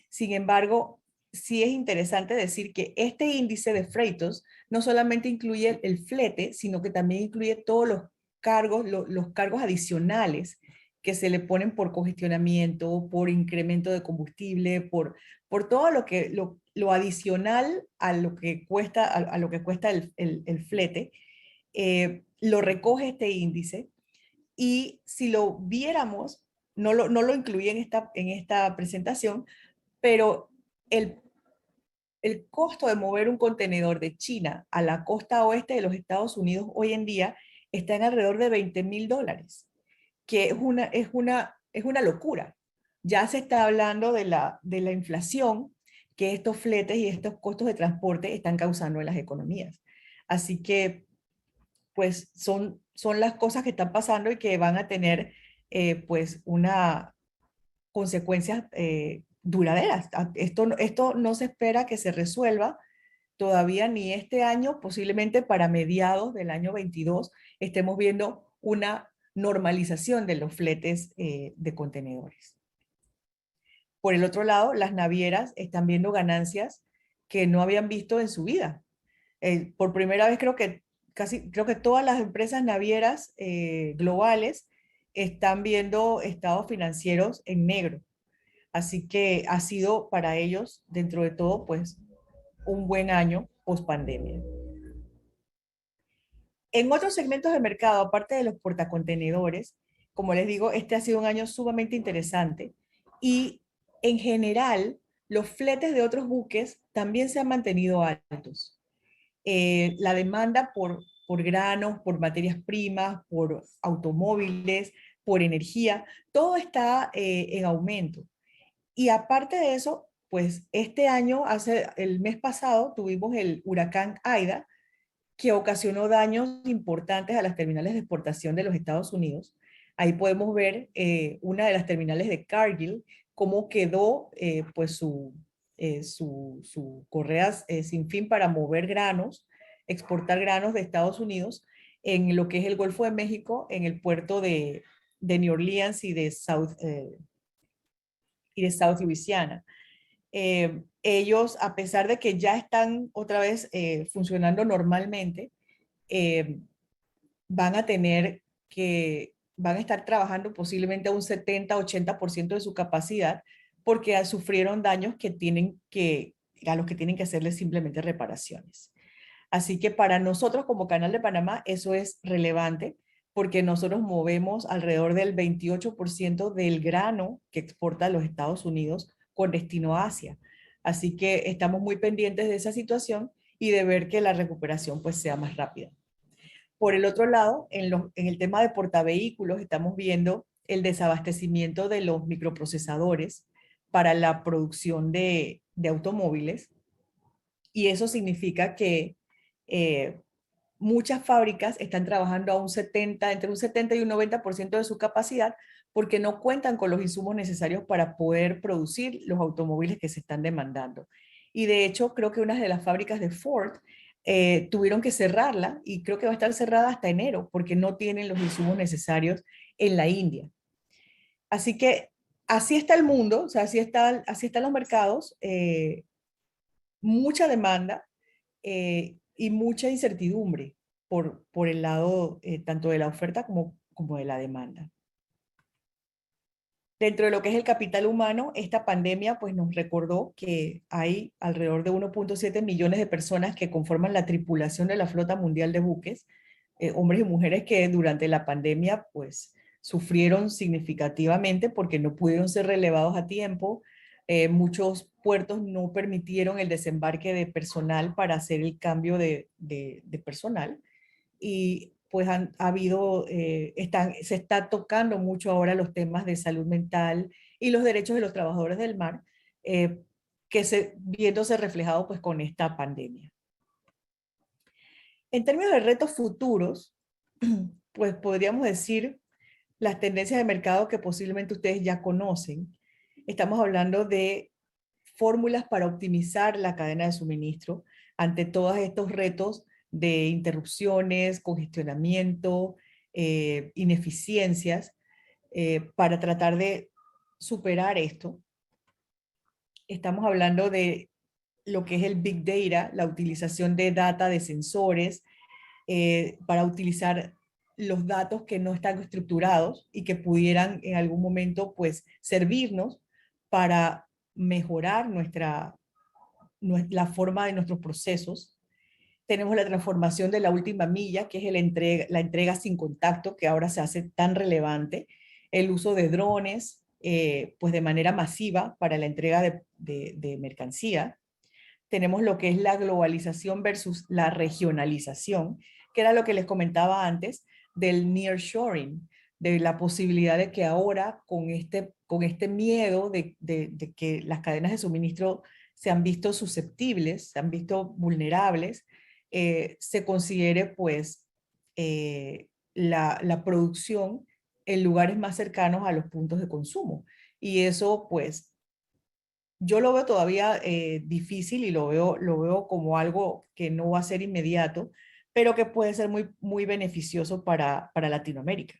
Sin embargo, sí es interesante decir que este índice de freightos no solamente incluye el flete, sino que también incluye todos los cargos adicionales que se le ponen por congestionamiento, por incremento de combustible, por todo lo adicional a lo que cuesta, a lo que cuesta el flete, lo recoge este índice. Y si lo viéramos, no lo incluí en esta presentación, pero el, el costo de mover un contenedor de China a la costa oeste de los Estados Unidos hoy en día está en alrededor de $20,000, que es una locura. Ya se está hablando de la inflación que estos fletes y estos costos de transporte están causando en las economías. Así que, pues, son las cosas que están pasando y que van a tener, pues, una consecuencias duraderas. Esto no se espera que se resuelva todavía ni este año, posiblemente para mediados del año 22 estemos viendo una normalización de los fletes de contenedores. Por el otro lado, las navieras están viendo ganancias que no habían visto en su vida. Por primera vez creo que todas las empresas navieras globales están viendo estados financieros en negro. Así que ha sido para ellos, dentro de todo, pues un buen año post pandemia. En otros segmentos de mercado, aparte de los portacontenedores, como les digo, este ha sido un año sumamente interesante y en general los fletes de otros buques también se han mantenido altos. La demanda por granos, por materias primas, por automóviles, por energía, todo está en aumento. Y aparte de eso, pues este año, el mes pasado, tuvimos el huracán Aida, que ocasionó daños importantes a las terminales de exportación de los Estados Unidos. Ahí podemos ver una de las terminales de Cargill, cómo quedó pues su correa sin fin para mover granos, exportar granos de Estados Unidos en lo que es el Golfo de México, en el puerto de New Orleans y de South Louisiana. Ellos, a pesar de que ya están otra vez funcionando normalmente, eh, van a tener van a estar trabajando posiblemente a un 70-80% de su capacidad porque sufrieron daños a los que tienen que hacerles simplemente reparaciones. Así que para nosotros como Canal de Panamá eso es relevante porque nosotros movemos alrededor del 28% del grano que exporta los Estados Unidos con destino a Asia. Así que estamos muy pendientes de esa situación y de ver que la recuperación pues sea más rápida. Por el otro lado, en el tema de portavehículos, estamos viendo el desabastecimiento de los microprocesadores para la producción de automóviles. Y eso significa que eh, muchas fábricas están trabajando a entre un 70 y un 90% de su capacidad porque no cuentan con los insumos necesarios para poder producir los automóviles que se están demandando. Y de hecho, creo que una de las fábricas de Ford tuvieron que cerrarla y creo que va a estar cerrada hasta enero porque no tienen los insumos necesarios en la India. Así que así está el mundo, o sea, así están los mercados, mucha demanda y mucha incertidumbre por el lado tanto de la oferta como de la demanda. Dentro de lo que es el capital humano, esta pandemia pues nos recordó que hay alrededor de 1.7 millones de personas que conforman la tripulación de la flota mundial de buques, hombres y mujeres que durante la pandemia pues sufrieron significativamente porque no pudieron ser relevados a tiempo. Muchos puertos no permitieron el desembarque de personal para hacer el cambio de personal y pues ha habido, se está tocando mucho ahora los temas de salud mental y los derechos de los trabajadores del mar, eh, viéndose reflejado pues con esta pandemia. En términos de retos futuros, pues podríamos decir las tendencias de mercado que posiblemente ustedes ya conocen. Estamos hablando de fórmulas para optimizar la cadena de suministro ante todos estos retos de interrupciones, congestionamiento, ineficiencias, para tratar de superar esto. Estamos hablando de lo que es el Big Data, la utilización de data de sensores, para utilizar los datos que no están estructurados y que pudieran en algún momento pues servirnos para mejorar la forma de nuestros procesos. Tenemos la transformación de la última milla, que es la entrega sin contacto, que ahora se hace tan relevante, el uso de drones, pues de manera masiva para la entrega de mercancía. Tenemos lo que es la globalización versus la regionalización, que era lo que les comentaba antes del nearshoring, de la posibilidad de que ahora con este miedo de que las cadenas de suministro se han visto susceptibles, se han visto vulnerables, se considere pues la producción en lugares más cercanos a los puntos de consumo. Y eso pues yo lo veo todavía difícil y lo veo como algo que no va a ser inmediato, pero que puede ser muy, muy beneficioso para Latinoamérica.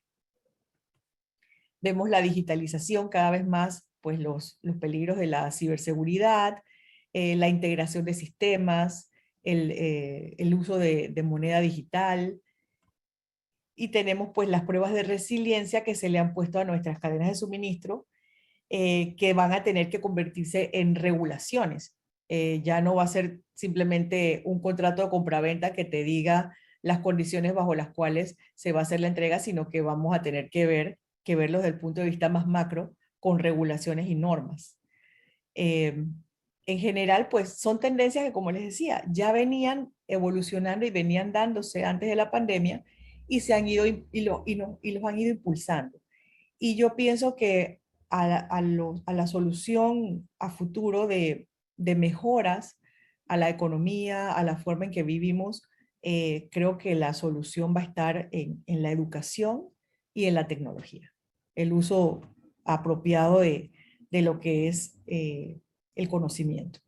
Vemos la digitalización cada vez más, pues los peligros de la ciberseguridad, la integración de sistemas, el uso de moneda digital, y tenemos pues las pruebas de resiliencia que se le han puesto a nuestras cadenas de suministro, que van a tener que convertirse en regulaciones. Ya no va a ser simplemente un contrato de compraventa que te diga las condiciones bajo las cuales se va a hacer la entrega, sino que vamos a tener que verlos desde el punto de vista más macro, con regulaciones y normas. En general, pues son tendencias que, como les decía, ya venían evolucionando y venían dándose antes de la pandemia y se han ido y los han ido impulsando. Y yo pienso que a la solución a futuro de mejoras a la economía, a la forma en que vivimos, creo que la solución va a estar en la educación y en la tecnología. El uso apropiado de lo que es el conocimiento.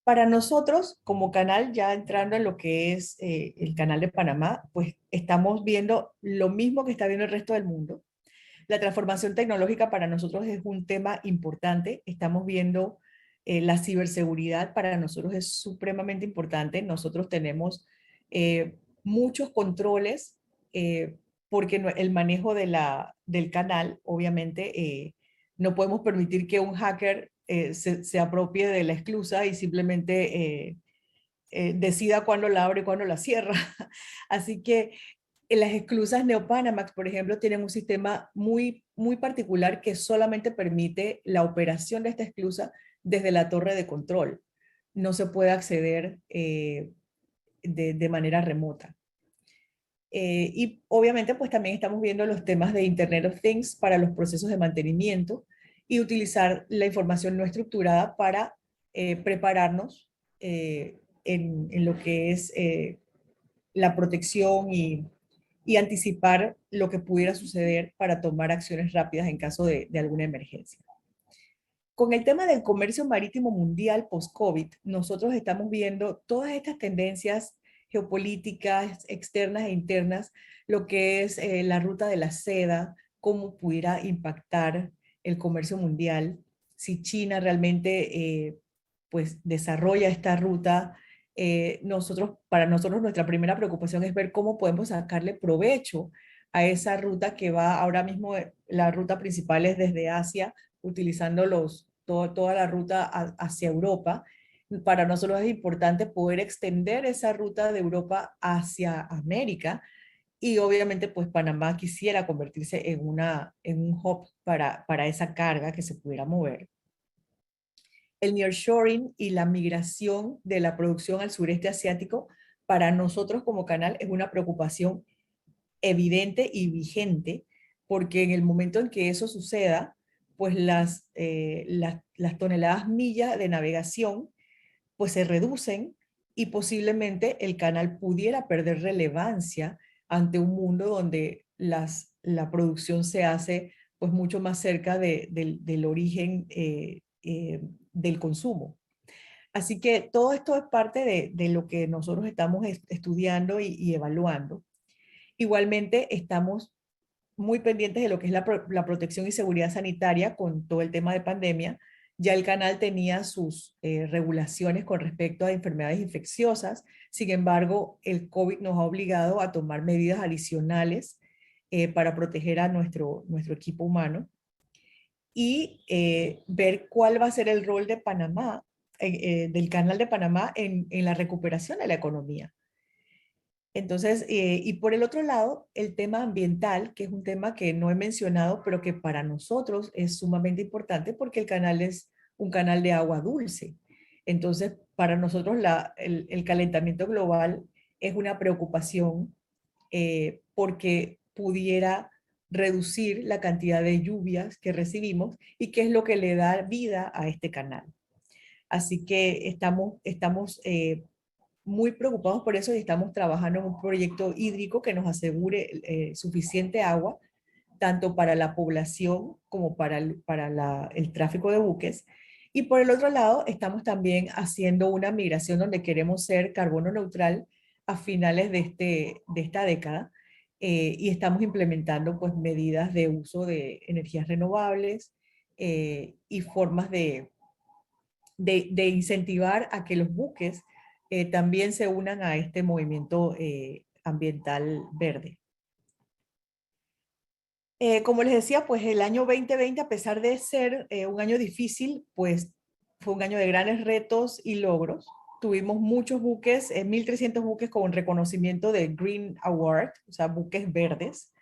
Para nosotros, como canal, ya entrando en lo que es el canal de Panamá, pues estamos viendo lo mismo que está viendo el resto del mundo. La transformación tecnológica para nosotros es un tema importante. Estamos viendo la ciberseguridad para nosotros es supremamente importante. Nosotros tenemos muchos controles porque el manejo del canal, obviamente, no podemos permitir que un hacker se apropie de la esclusa y simplemente decida cuándo la abre y cuándo la cierra. Así que las esclusas NeoPanamax, por ejemplo, tienen un sistema muy particular que solamente permite la operación de esta esclusa desde la torre de control. No se puede acceder de manera remota. Y obviamente pues también estamos viendo los temas de Internet of Things para los procesos de mantenimiento y utilizar la información no estructurada para prepararnos en lo que es la protección y anticipar lo que pudiera suceder para tomar acciones rápidas en caso de alguna emergencia. Con el tema del comercio marítimo mundial post-COVID, nosotros estamos viendo todas estas tendencias geopolíticas externas e internas, lo que es la ruta de la seda, cómo pudiera impactar el comercio mundial, si China realmente pues desarrolla esta ruta. Para nosotros nuestra primera preocupación es ver cómo podemos sacarle provecho a esa ruta que va ahora mismo, la ruta principal es desde Asia, utilizando toda la ruta hacia Europa. Para nosotros es importante poder extender esa ruta de Europa hacia América y obviamente pues Panamá quisiera convertirse en un hub para esa carga que se pudiera mover. El nearshoring y la migración de la producción al sureste asiático para nosotros como canal es una preocupación evidente y vigente, porque en el momento en que eso suceda, pues las toneladas millas de navegación pues se reducen y posiblemente el canal pudiera perder relevancia ante un mundo donde la producción se hace pues mucho más cerca del origen del consumo. Así que todo esto es parte de lo que nosotros estamos estudiando y evaluando. Igualmente estamos muy pendientes de lo que es la protección y seguridad sanitaria con todo el tema de pandemia. Ya el canal tenía sus regulaciones con respecto a enfermedades infecciosas. Sin embargo, el COVID nos ha obligado a tomar medidas adicionales para proteger a nuestro equipo humano y ver cuál va a ser el rol de Panamá, del canal de Panamá en la recuperación de la economía. Entonces, y por el otro lado, el tema ambiental, que es un tema que no he mencionado, pero que para nosotros es sumamente importante porque el canal es un canal de agua dulce. Entonces, para nosotros el calentamiento global es una preocupación porque pudiera reducir la cantidad de lluvias que recibimos y que es lo que le da vida a este canal. Así que estamos muy preocupados por eso y estamos trabajando en un proyecto hídrico que nos asegure suficiente agua, tanto para la población como para el tráfico de buques. Y por el otro lado, estamos también haciendo una migración donde queremos ser carbono neutral a finales de esta década y estamos implementando pues medidas de uso de energías renovables y formas de incentivar a que los buques también se unan a este movimiento ambiental verde. Como les decía, pues el año 2020, a pesar de ser un año difícil, pues fue un año de grandes retos y logros. tuvimos muchos buques, 1.300 buques con reconocimiento de Green Award, o sea, buques verdes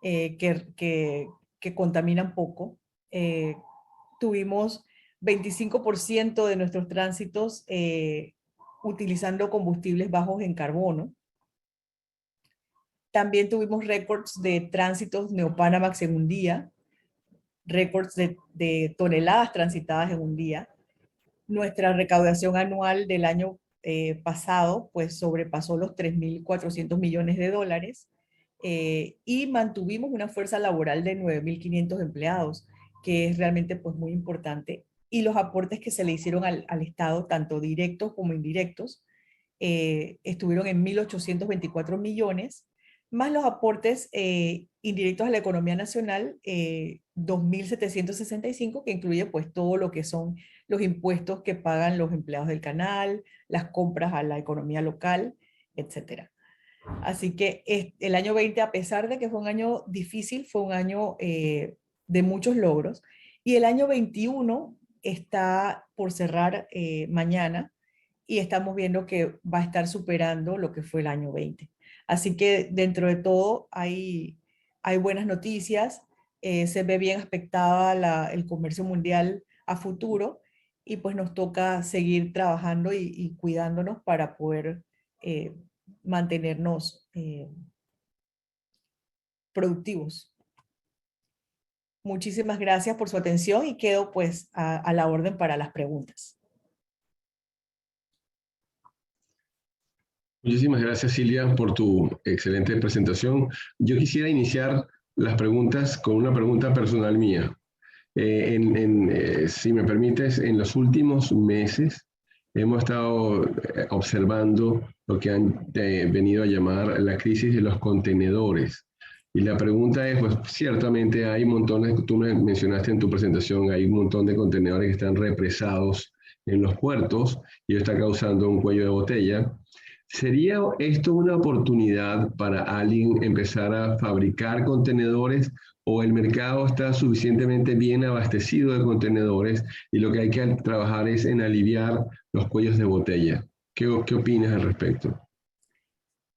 que contaminan poco. Tuvimos 25% de nuestros tránsitos utilizando combustibles bajos en carbono. También tuvimos récords de tránsitos Neopanamax en un día, récords de toneladas transitadas en un día. Nuestra recaudación anual del año pasado pues sobrepasó los 3.400 millones de dólares y mantuvimos una fuerza laboral de 9.500 empleados, que es realmente pues muy importante. Y los aportes que se le hicieron al Estado, tanto directos como indirectos, estuvieron en 1.824 millones, más los aportes indirectos a la economía nacional, 2.765, que incluye pues todo lo que son los impuestos que pagan los empleados del canal, las compras a la economía local, etcétera. Así que el año 20, a pesar de que fue un año difícil, fue un año de muchos logros. Y el año 21 está por cerrar mañana y estamos viendo que va a estar superando lo que fue el año 20. Así que dentro de todo hay buenas noticias, se ve bien aspectada el comercio mundial a futuro y pues nos toca seguir trabajando y cuidándonos para poder mantenernos productivos. Muchísimas gracias por su atención y quedo pues a la orden para las preguntas. Muchísimas gracias, Silvia, por tu excelente presentación. Yo quisiera iniciar las preguntas con una pregunta personal mía. Si me permites, en los últimos meses hemos estado observando lo que han venido a llamar la crisis de los contenedores. Y la pregunta es, pues ciertamente hay montones, tú me mencionaste en tu presentación, hay un montón de contenedores que están represados en los puertos y eso está causando un cuello de botella. ¿Sería esto una oportunidad para alguien empezar a fabricar contenedores o el mercado está suficientemente bien abastecido de contenedores y lo que hay que trabajar es en aliviar los cuellos de botella? ¿Qué opinas al respecto?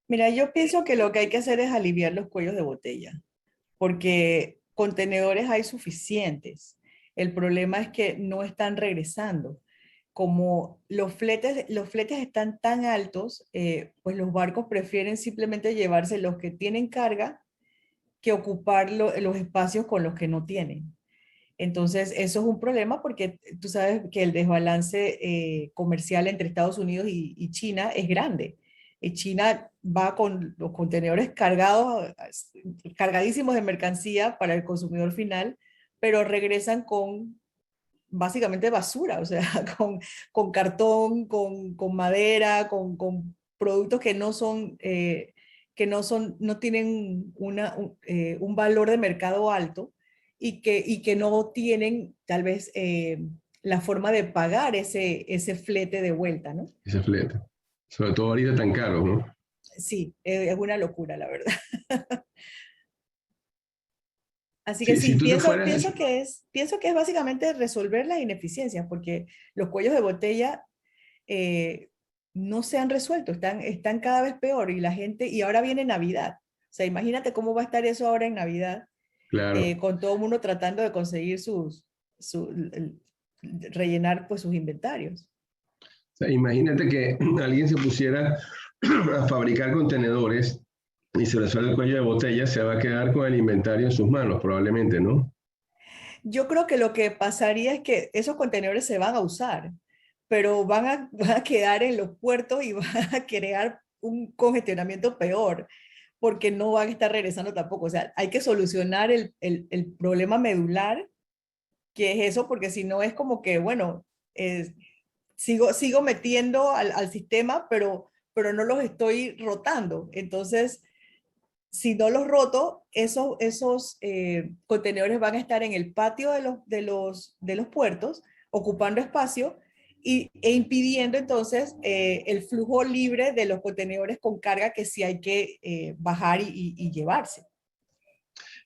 Mira, yo pienso que lo que hay que hacer es aliviar los cuellos de botella, porque contenedores hay suficientes. El problema es que no están regresando. Como los fletes están tan altos, pues los barcos prefieren simplemente llevarse los que tienen carga que ocupar los espacios con los que no tienen. Entonces, eso es un problema porque tú sabes que el desbalance comercial entre Estados Unidos y China es grande. Y China va con los contenedores cargados, cargadísimos de mercancía para el consumidor final, pero regresan con básicamente basura, o sea, con cartón, con madera, con productos no tienen un valor de mercado alto y que no tienen tal vez la forma de pagar ese flete de vuelta, ¿no? Ese flete. Sobre todo ahorita tan caro, ¿no? Sí, es una locura, la verdad. Así que Si sí, tú te fueras, pienso que es básicamente resolver las ineficiencias, porque los cuellos de botella eh, no se han resuelto, están cada vez peor y la gente, y ahora viene Navidad. O sea, imagínate cómo va a estar eso ahora en Navidad, claro. con todo el mundo tratando de conseguir rellenar pues sus inventarios. O sea, imagínate que alguien se pusiera a fabricar contenedores y se le sale el cuello de botella, se va a quedar con el inventario en sus manos, probablemente, ¿no? Yo creo que lo que pasaría es que esos contenedores se van a usar, pero van a quedar en los puertos y van a crear un congestionamiento peor, porque no van a estar regresando tampoco. O sea, hay que solucionar el problema medular, que es eso, porque si no es como que, bueno, sigo metiendo al sistema, pero no los estoy rotando. Entonces, si no los roto, esos contenedores van a estar en el patio de los puertos, ocupando espacio e impidiendo entonces el flujo libre de los contenedores con carga que sí hay que bajar y llevarse.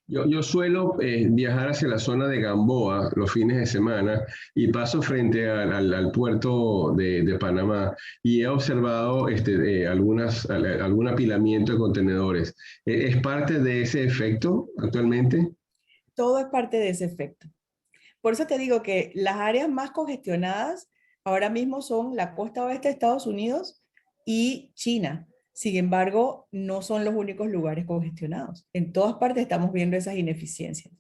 Yo suelo viajar hacia la zona de Gamboa los fines de semana y paso frente al puerto de Panamá y he observado algún apilamiento de contenedores. ¿Es parte de ese efecto actualmente? Todo es parte de ese efecto. Por eso te digo que las áreas más congestionadas ahora mismo son la costa oeste de Estados Unidos y China. Sin embargo, no son los únicos lugares congestionados. En todas partes estamos viendo esas ineficiencias.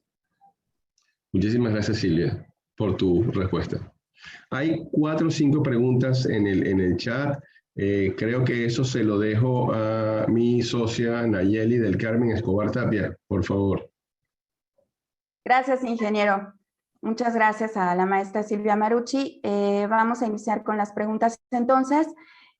Muchísimas gracias, Silvia, por tu respuesta. Hay 4 o 5 preguntas en el chat. Creo que eso se lo dejo a mi socia Nayeli del Carmen Escobar Tapia, por favor. Gracias, ingeniero. Muchas gracias a la maestra Silvia Marucci. Vamos a iniciar con las preguntas entonces.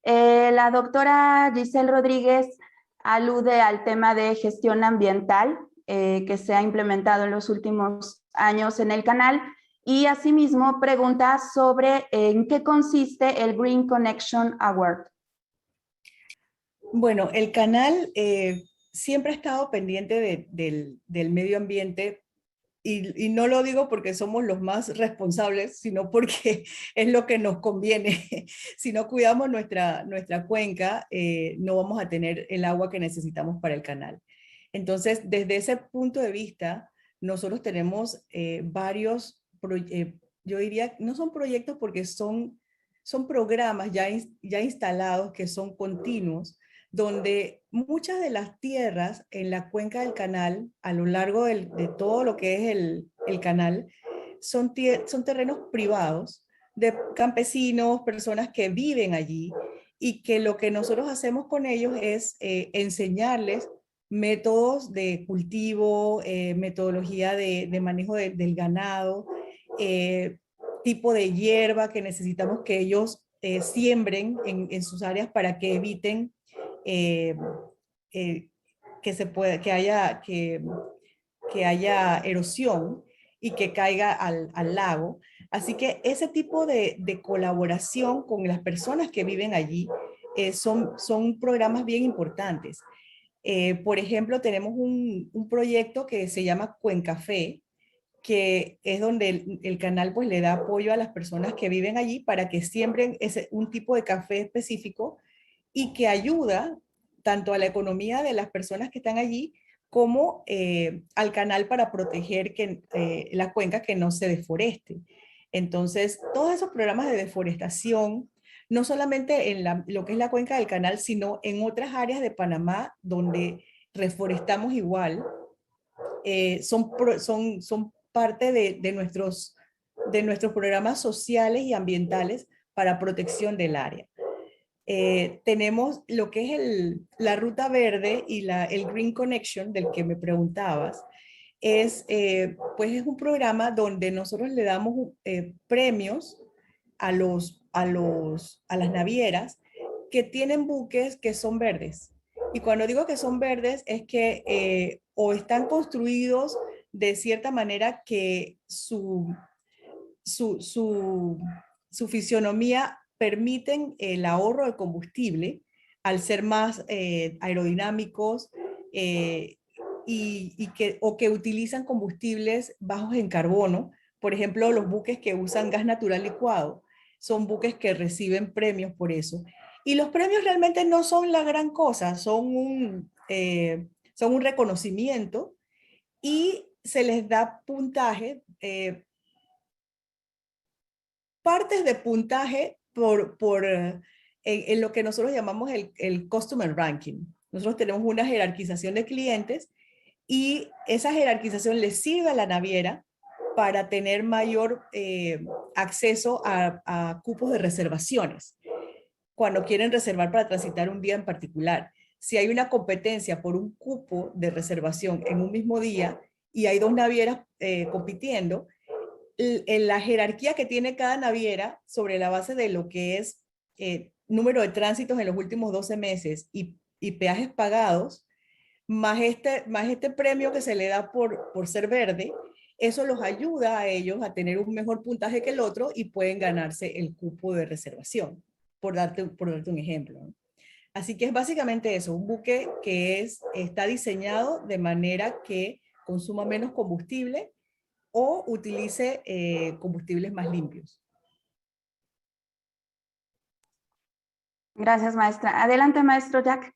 La doctora Giselle Rodríguez alude al tema de gestión ambiental que se ha implementado en los últimos años en el canal y asimismo pregunta sobre en qué consiste el Green Connection Award. Bueno, el canal siempre ha estado pendiente del medio ambiente y no lo digo porque somos los más responsables, sino porque es lo que nos conviene. Si no cuidamos nuestra cuenca, no vamos a tener el agua que necesitamos para el canal. Entonces, desde ese punto de vista, nosotros tenemos varios, yo diría, no son proyectos porque son programas ya instalados que son continuos, donde muchas de las tierras en la cuenca del canal, a lo largo de todo lo que es el canal, son terrenos privados de campesinos, personas que viven allí, y que lo que nosotros hacemos con ellos es enseñarles métodos de cultivo, metodología de manejo del ganado, tipo de hierba que necesitamos que ellos siembren en sus áreas para que eviten eh, eh, que haya erosión y que caiga al lago. Así que ese tipo de colaboración con las personas que viven allí son programas bien importantes. Por ejemplo, tenemos un proyecto que se llama Cuencafé, que es donde el canal pues le da apoyo a las personas que viven allí para que siembren un tipo de café específico y que ayuda tanto a la economía de las personas que están allí como al canal para proteger la cuenca que no se deforeste. Entonces, todos esos programas de deforestación, no solamente en lo que es la cuenca del canal, sino en otras áreas de Panamá donde reforestamos igual, son parte de nuestros programas sociales y ambientales para protección del área. Tenemos lo que es la Ruta Verde y el Green Connection del que me preguntabas. Pues es un programa donde nosotros le damos premios a las navieras que tienen buques que son verdes. Y cuando digo que son verdes es que o están construidos de cierta manera que su, su, su fisionomía permiten el ahorro de combustible al ser más aerodinámicos o que utilizan combustibles bajos en carbono. Por ejemplo, los buques que usan gas natural licuado son buques que reciben premios por eso. Y los premios realmente no son la gran cosa, son un reconocimiento y se les da puntaje, partes de puntaje en lo que nosotros llamamos el Customer Ranking. Nosotros tenemos una jerarquización de clientes y esa jerarquización le sirve a la naviera para tener mayor acceso a cupos de reservaciones cuando quieren reservar para transitar un día en particular. Si hay una competencia por un cupo de reservación en un mismo día y hay dos navieras compitiendo, en la jerarquía que tiene cada naviera sobre la base de lo que es número de tránsitos en los últimos 12 meses y peajes pagados, más este premio que se le da por ser verde, eso los ayuda a ellos a tener un mejor puntaje que el otro y pueden ganarse el cupo de reservación, por darte un ejemplo, ¿no? Así que es básicamente eso, un buque que está diseñado de manera que consuma menos combustible o utilice combustibles más limpios. Gracias, maestra. Adelante, maestro Jack.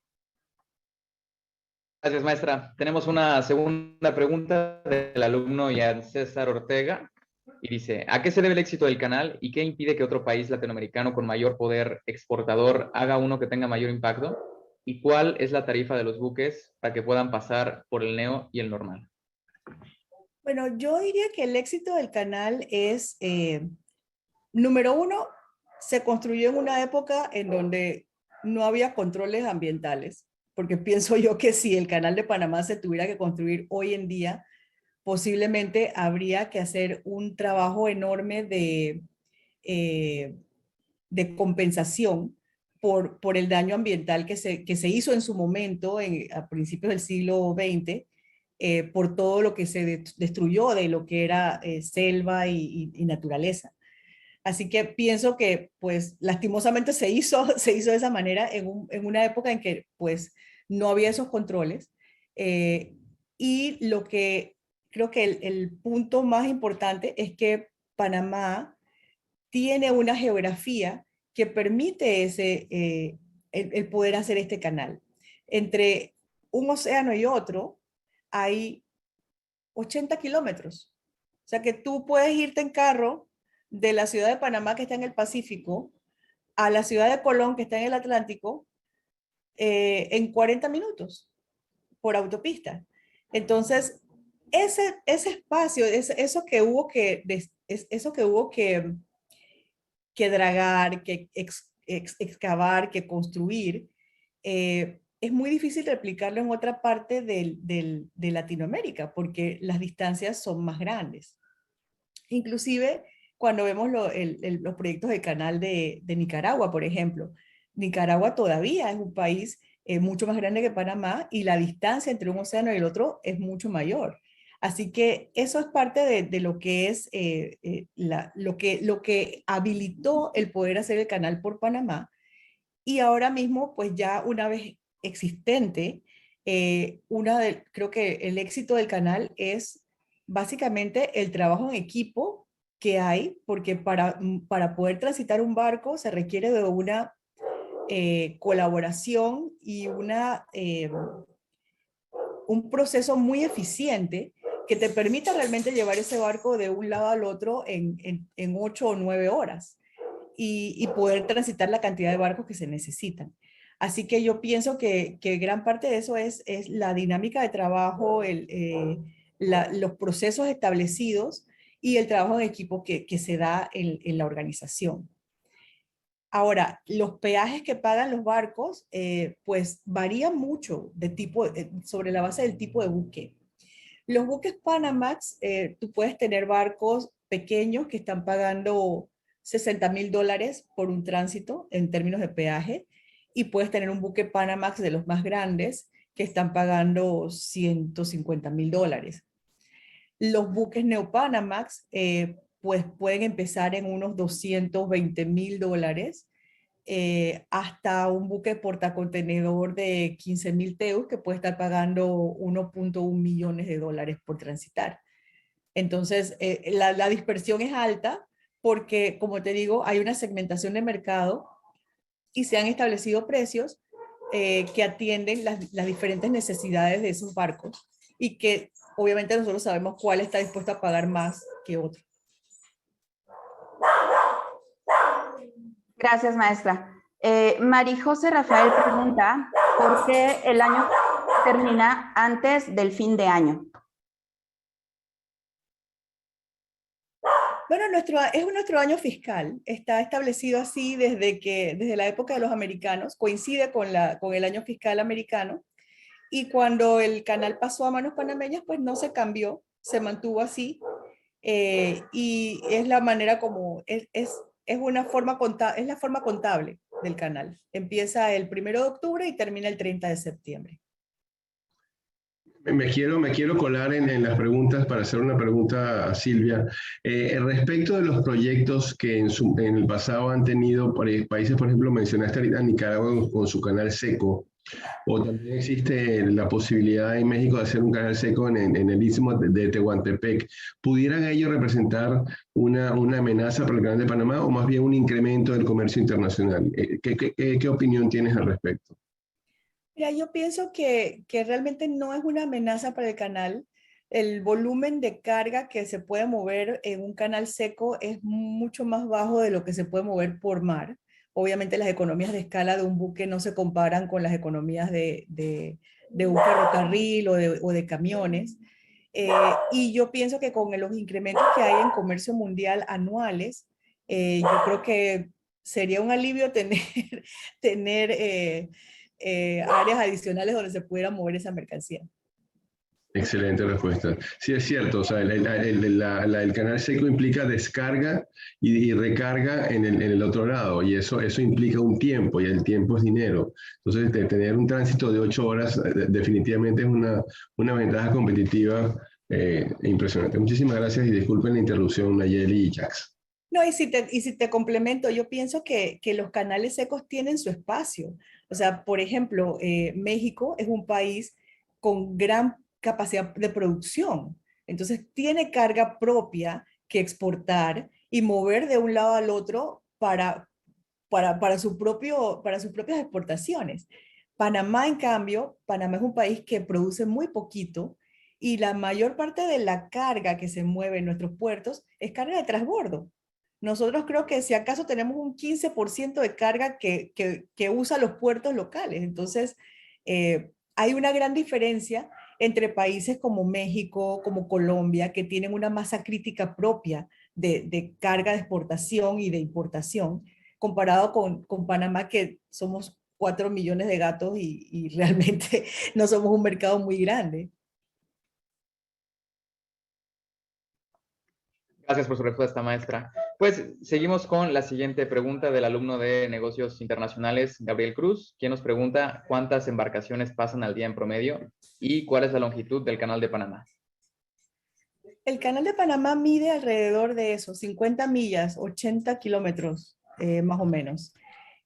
Gracias, maestra. Tenemos una segunda pregunta del alumno Ian César Ortega y dice, ¿a qué se debe el éxito del canal y qué impide que otro país latinoamericano con mayor poder exportador haga uno que tenga mayor impacto? ¿Y cuál es la tarifa de los buques para que puedan pasar por el Neo y el normal? Bueno, yo diría que el éxito del canal es, número uno, se construyó en una época en donde no había controles ambientales, porque pienso yo que si el canal de Panamá se tuviera que construir hoy en día, posiblemente habría que hacer un trabajo enorme de compensación por el daño ambiental que se hizo en su momento, a principios del siglo XX, por todo lo que se destruyó de lo que era selva y naturaleza. Así que pienso que, pues, lastimosamente se hizo de esa manera en una época en que, pues, no había esos controles. Y lo que creo que el punto más importante es que Panamá tiene una geografía que permite el poder hacer este canal. Entre un océano y otro hay 80 kilómetros. O sea que tú puedes irte en carro de la ciudad de Panamá, que está en el Pacífico, a la ciudad de Colón, que está en el Atlántico, en 40 minutos por autopista. Entonces, ese espacio, eso que hubo que dragar, que excavar, que construir, es muy difícil replicarlo en otra parte de Latinoamérica, porque las distancias son más grandes. Inclusive, cuando vemos los proyectos del canal de Nicaragua, por ejemplo, Nicaragua todavía es un país mucho más grande que Panamá y la distancia entre un océano y el otro es mucho mayor. Así que eso es parte de lo que es lo que habilitó el poder hacer el canal por Panamá. Y ahora mismo, pues ya una vez existente, creo que el éxito del canal es básicamente el trabajo en equipo que hay, porque para poder transitar un barco se requiere de una colaboración y un proceso muy eficiente que te permita realmente llevar ese barco de un lado al otro en 8 o 9 horas y poder transitar la cantidad de barcos que se necesitan. Así que yo pienso que gran parte de eso es la dinámica de trabajo, los procesos establecidos y el trabajo en equipo que se da en la organización. Ahora, los peajes que pagan los barcos, pues varían mucho sobre la base del tipo de buque. Los buques Panamax, tú puedes tener barcos pequeños que están pagando $60,000 por un tránsito en términos de peaje, y puedes tener un buque Panamax de los más grandes que están pagando $150,000. Los buques Neopanamax pues pueden empezar en unos $220,000 hasta un buque portacontenedor de 15,000 TEUs que puede estar pagando $1.1 millones por transitar. Entonces, la dispersión es alta porque, como te digo, hay una segmentación de mercado y se han establecido precios que atienden las diferentes necesidades de esos barcos y que obviamente nosotros sabemos cuál está dispuesto a pagar más que otro. Gracias, maestra. María José Rafael pregunta, ¿por qué el año termina antes del fin de año? Bueno, es nuestro año fiscal. Está establecido así desde la época de los americanos. Coincide con el año fiscal americano. Y cuando el canal pasó a manos panameñas, pues no se cambió, se mantuvo así. Y es la manera como, es la forma contable del canal. Empieza el 1 de octubre y termina el 30 de septiembre. Me quiero colar en las preguntas para hacer una pregunta a Silvia. Respecto de los proyectos que en el pasado han tenido países, por ejemplo, mencionaste ahorita Nicaragua con su canal seco. O también existe la posibilidad en México de hacer un canal seco en el istmo de Tehuantepec. ¿Pudieran ellos representar una amenaza para el canal de Panamá o más bien un incremento del comercio internacional? ¿Qué opinión tienes al respecto? Mira, yo pienso que realmente no es una amenaza para el canal. El volumen de carga que se puede mover en un canal seco es mucho más bajo de lo que se puede mover por mar. Obviamente las economías de escala de un buque no se comparan con las economías de un ferrocarril o de camiones. Eh, y yo pienso que con los incrementos que hay en comercio mundial anuales, yo creo que sería un alivio tener, tener áreas adicionales donde se pudiera mover esa mercancía. Excelente respuesta. Sí, es cierto. O sea, el canal seco implica descarga y recarga en el otro lado. Y eso implica un tiempo, y el tiempo es dinero. Entonces, tener un tránsito de 8 horas definitivamente es una ventaja competitiva impresionante. Muchísimas gracias y disculpen la interrupción, Nayeli y Jax. No, y si te complemento, yo pienso que los canales secos tienen su espacio. O sea, por ejemplo, México es un país con gran capacidad de producción. Entonces, tiene carga propia que exportar y mover de un lado al otro para para sus propias exportaciones. Panamá, en cambio, Panamá es un país que produce muy poquito y la mayor parte de la carga que se mueve en nuestros puertos es carga de transbordo. Nosotros creo que si acaso tenemos un 15% de carga que usa los puertos locales. Entonces, hay una gran diferencia entre países como México, como Colombia, que tienen una masa crítica propia de carga de exportación y de importación, comparado con Panamá, que somos 4 millones de gatos y realmente no somos un mercado muy grande. Gracias por su respuesta, maestra. Pues seguimos con la siguiente pregunta del alumno de negocios internacionales, Gabriel Cruz, quien nos pregunta cuántas embarcaciones pasan al día en promedio y cuál es la longitud del canal de Panamá. El canal de Panamá mide alrededor de eso, 50 millas, 80 kilómetros más o menos.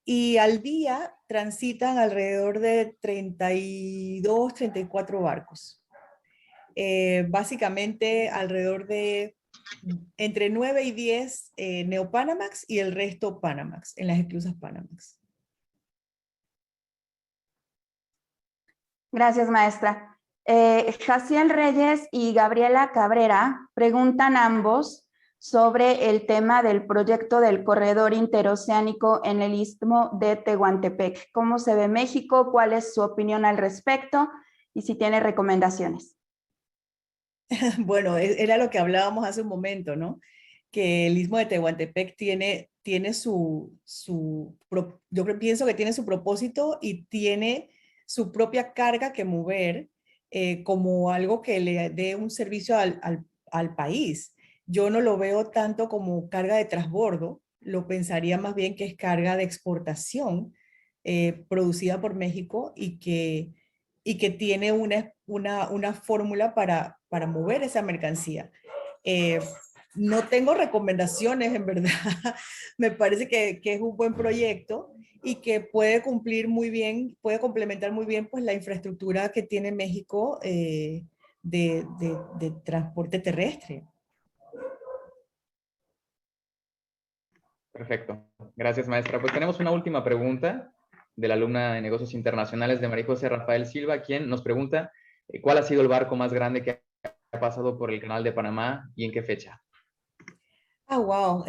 Y al día transitan alrededor de 32, 34 barcos. Básicamente alrededor de entre 9 y 10 Neopanamax y el resto Panamax, en las esclusas Panamax. Gracias, maestra. Jaciel Reyes y Gabriela Cabrera preguntan ambos sobre el tema del proyecto del corredor interoceánico en el istmo de Tehuantepec. ¿Cómo se ve México? ¿Cuál es su opinión al respecto? Y si tiene recomendaciones. Bueno, era lo que hablábamos hace un momento, ¿no? Que el istmo de Tehuantepec tiene yo pienso que tiene su propósito y tiene su propia carga que mover como algo que le dé un servicio al país. Yo no lo veo tanto como carga de transbordo, lo pensaría más bien que es carga de exportación producida por México y que tiene una fórmula para mover esa mercancía. Eh, no tengo recomendaciones, en verdad. Me parece que es un buen proyecto y que puede cumplir muy bien, puede complementar muy bien pues, la infraestructura que tiene México de transporte terrestre. Perfecto. Gracias, maestra. Pues tenemos una última pregunta de la alumna de negocios internacionales de María José Rafael Silva, quien nos pregunta ¿cuál ha sido el barco más grande que ha pasado por el canal de Panamá y en qué fecha? Ah, wow.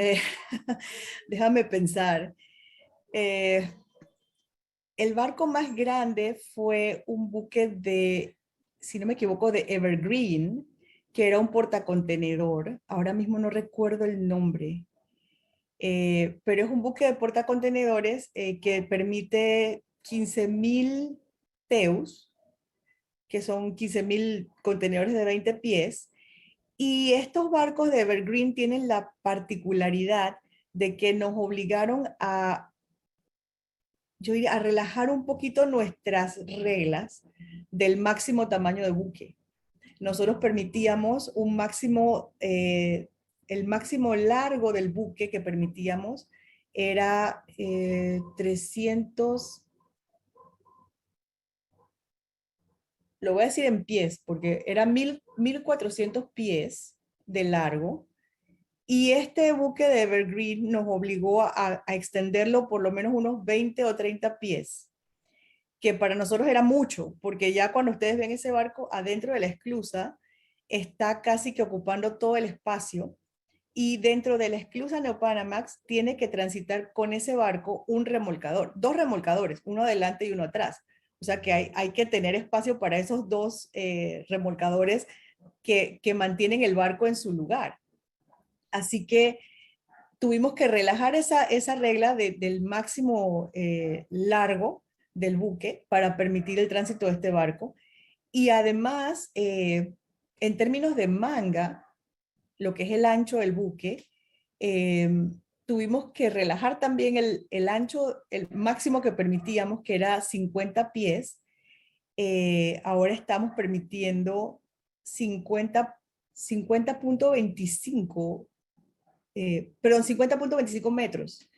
Déjame pensar. Eh, el barco más grande fue un buque si no me equivoco, de Evergreen, que era un portacontenedor. Ahora mismo no recuerdo el nombre. Pero es un buque de portacontenedores que permite 15.000 TEUs, que son 15.000 contenedores de 20 pies. Y estos barcos de Evergreen tienen la particularidad de que nos obligaron yo diría, a relajar un poquito nuestras reglas del máximo tamaño de buque. Nosotros permitíamos un máximo, el máximo largo del buque que permitíamos era 300, lo voy a decir en pies, porque era 1400 pies de largo, y este buque de Evergreen nos obligó a extenderlo por lo menos unos 20 o 30 pies, que para nosotros era mucho, porque ya cuando ustedes ven ese barco adentro de la esclusa, está casi que ocupando todo el espacio, y dentro de la esclusa Neopanamax tiene que transitar con ese barco un remolcador, dos remolcadores, uno adelante y uno atrás. O sea que hay que tener espacio para esos dos remolcadores que mantienen el barco en su lugar. Así que tuvimos que relajar esa regla del máximo largo del buque para permitir el tránsito de este barco. Y además, en términos de manga, lo que es el ancho del buque, tuvimos que relajar también el ancho, el máximo que permitíamos, que era 50 pies. Ahora estamos permitiendo 50.25, perdón, 50.25 metros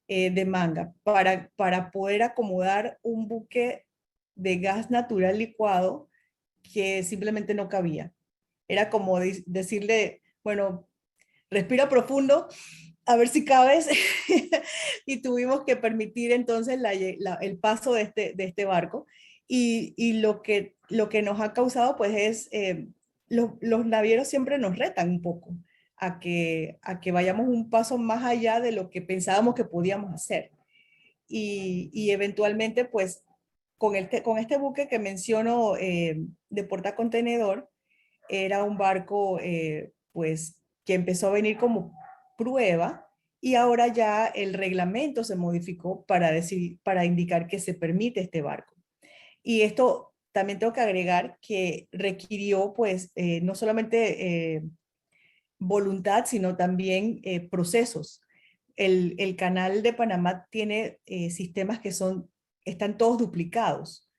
de manga para poder acomodar un buque de gas natural licuado que simplemente no cabía. Era como decirle, bueno, respira profundo, a ver si cabes, y tuvimos que permitir entonces el paso de este barco. Y lo que nos ha causado pues es, los navieros siempre nos retan un poco a que vayamos un paso más allá de lo que pensábamos que podíamos hacer. Y eventualmente pues con este buque que menciono, de portacontenedor, era un barco pues que empezó a venir como prueba, y ahora ya el reglamento se modificó para indicar que se permite este barco. Y esto también tengo que agregar que requirió pues no solamente voluntad, sino también procesos. El canal de Panamá tiene sistemas que están todos duplicados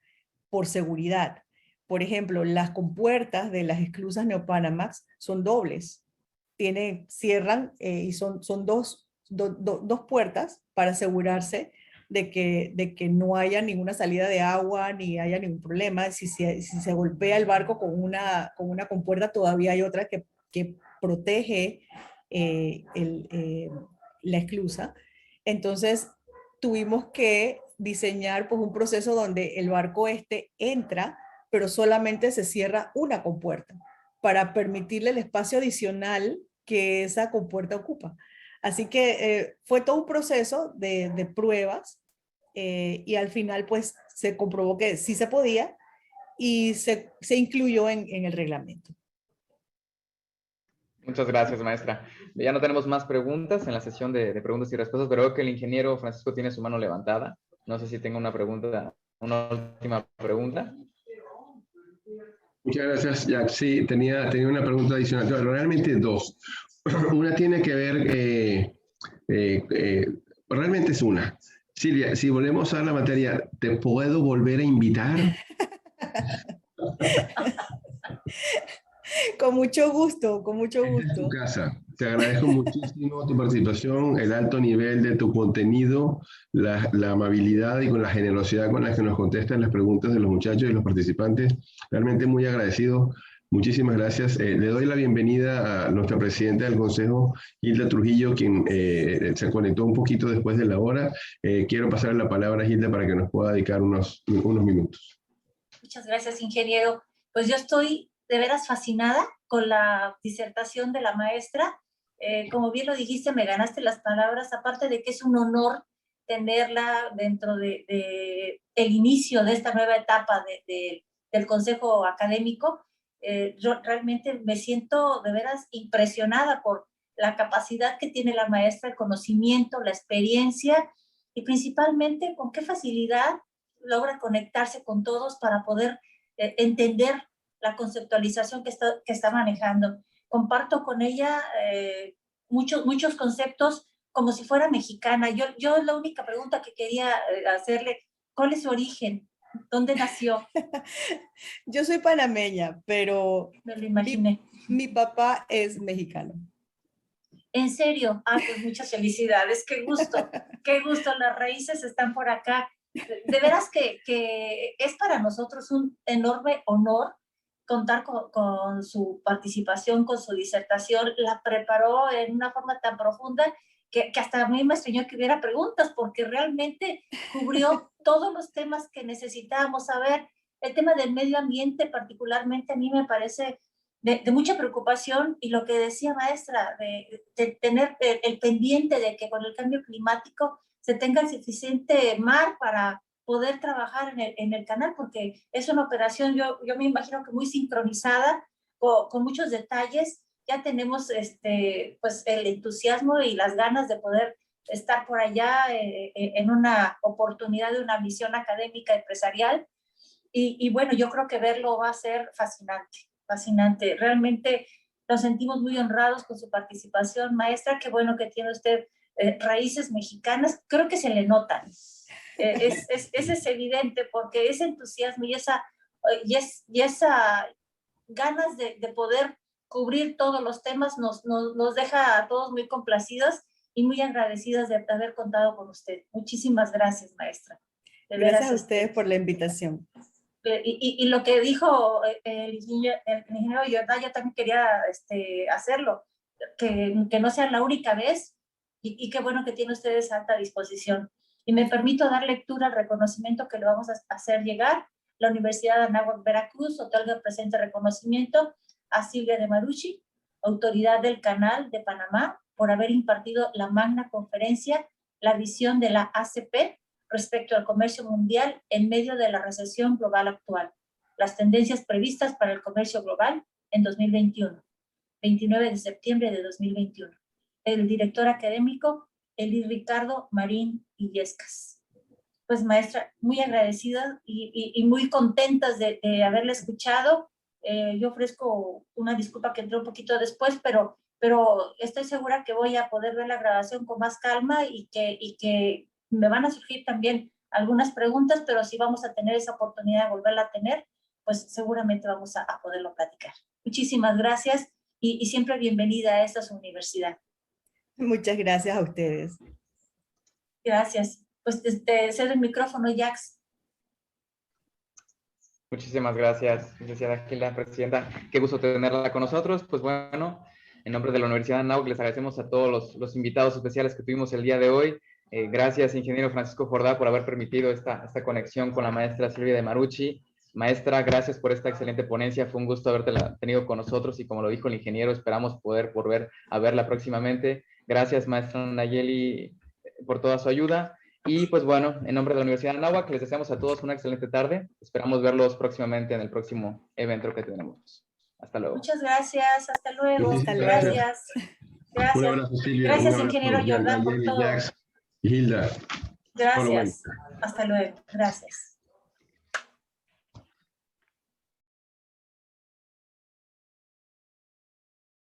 por seguridad. Por ejemplo, las compuertas de las esclusas Neopanamax son dobles. Cierran y son dos puertas para asegurarse de que no haya ninguna salida de agua ni haya ningún problema. Si se golpea el barco con una compuerta, todavía hay otra que protege la esclusa. Entonces, tuvimos que diseñar pues, un proceso donde el barco entra, pero solamente se cierra una compuerta para permitirle el espacio adicional que esa compuerta ocupa. Así que fue todo un proceso de pruebas, y al final pues se comprobó que sí se podía, y se incluyó en el reglamento. Muchas gracias, maestra. Ya no tenemos más preguntas en la sesión de preguntas y respuestas, pero veo que el ingeniero Francisco tiene su mano levantada. No sé si tenga una última pregunta. Muchas gracias, Jack. Sí, tenía una pregunta adicional. Realmente dos. Una tiene que ver, realmente es una. Silvia, si volvemos a la materia, ¿te puedo volver a invitar? Con mucho gusto, con mucho Esta es tu gusto. casa. Te agradezco muchísimo tu participación, el alto nivel de tu contenido, la amabilidad y con la generosidad con la que nos contestan las preguntas de los muchachos y los participantes. Realmente muy agradecido. Muchísimas gracias. Le doy la bienvenida a nuestra presidenta del Consejo, Hilda Trujillo, quien se conectó un poquito después de la hora. Quiero pasar la palabra a Hilda para que nos pueda dedicar unos minutos. Muchas gracias, ingeniero. Pues yo estoy de veras fascinada con la disertación de la maestra. Como bien lo dijiste, me ganaste las palabras, aparte de que es un honor tenerla dentro de el inicio de esta nueva etapa del Consejo Académico. Yo realmente me siento de veras impresionada por la capacidad que tiene la maestra, el conocimiento, la experiencia y principalmente con qué facilidad logra conectarse con todos para poder entender la conceptualización que está manejando. Comparto con ella muchos conceptos como si fuera mexicana. Yo la única pregunta que quería hacerle, ¿cuál es su origen? ¿Dónde nació? Yo soy panameña, pero Me lo imaginé. Mi papá es mexicano. ¿En serio? Ah, pues muchas felicidades, qué gusto, las raíces están por acá. de veras que es para nosotros un enorme honor contar con su participación, con su disertación. La preparó en una forma tan profunda que hasta a mí me extrañó que hubiera preguntas, porque realmente cubrió todos los temas que necesitábamos saber. El tema del medio ambiente particularmente a mí me parece de mucha preocupación, y lo que decía maestra, de tener el pendiente de que con el cambio climático se tenga el suficiente mar para poder trabajar en el canal, porque es una operación, yo me imagino que muy sincronizada, con muchos detalles. Ya tenemos pues el entusiasmo y las ganas de poder estar por allá en una oportunidad de una misión académica empresarial. Y bueno, yo creo que verlo va a ser fascinante, fascinante. Realmente nos sentimos muy honrados con su participación, maestra. Qué bueno que tiene usted raíces mexicanas. Creo que se le notan. Es evidente, porque ese entusiasmo y esa ganas de poder cubrir todos los temas nos deja a todos muy complacidos y muy agradecidas de haber contado con usted. Muchísimas gracias, maestra. Gracias a ustedes por la invitación. Y lo que dijo el ingeniero Jordá, yo también quería hacerlo, que no sea la única vez, y qué bueno que tiene ustedes alta disposición. Y me permito dar lectura al reconocimiento que le vamos a hacer llegar. La Universidad de Anáhuac, Veracruz, otorga el presente reconocimiento a Silvia de Marucci, autoridad del Canal de Panamá, por haber impartido la magna conferencia La visión de la ACP respecto al comercio mundial en medio de la recesión global actual, las tendencias previstas para el comercio global en 2021, 29 de septiembre de 2021. El director académico, Eli Ricardo Marín Illescas. Pues maestra, muy agradecida y muy contentas de haberla escuchado. Yo ofrezco una disculpa que entré un poquito después, pero estoy segura que voy a poder ver la grabación con más calma, y que me van a surgir también algunas preguntas, pero si vamos a tener esa oportunidad de volverla a tener, pues seguramente vamos a poderlo platicar. Muchísimas gracias y siempre bienvenida a esta universidad. Muchas gracias a ustedes. Gracias. Pues te cedo el micrófono, Jax. Muchísimas gracias, licenciada Gilda, presidenta. Qué gusto tenerla con nosotros. Pues bueno, en nombre de la Universidad de Anáhuac les agradecemos a todos los invitados especiales que tuvimos el día de hoy. Gracias, ingeniero Francisco Jordá, por haber permitido esta conexión con la maestra Silvia de Marucci. Maestra, gracias por esta excelente ponencia. Fue un gusto haberte tenido con nosotros, y como lo dijo el ingeniero, esperamos poder volver a verla próximamente. Gracias, maestra Nayeli, por toda su ayuda. Y pues bueno, en nombre de la Universidad de Anáhuac, les deseamos a todos una excelente tarde. Esperamos verlos próximamente en el próximo evento que tenemos. Hasta luego. Muchas gracias. Hasta luego. Hasta luego. Gracias. Gracias. Un abrazo, Silvia. Gracias, Un abrazo, ingeniero Jordá, por todo. Jax y Hilda. Gracias. Hasta luego. Gracias.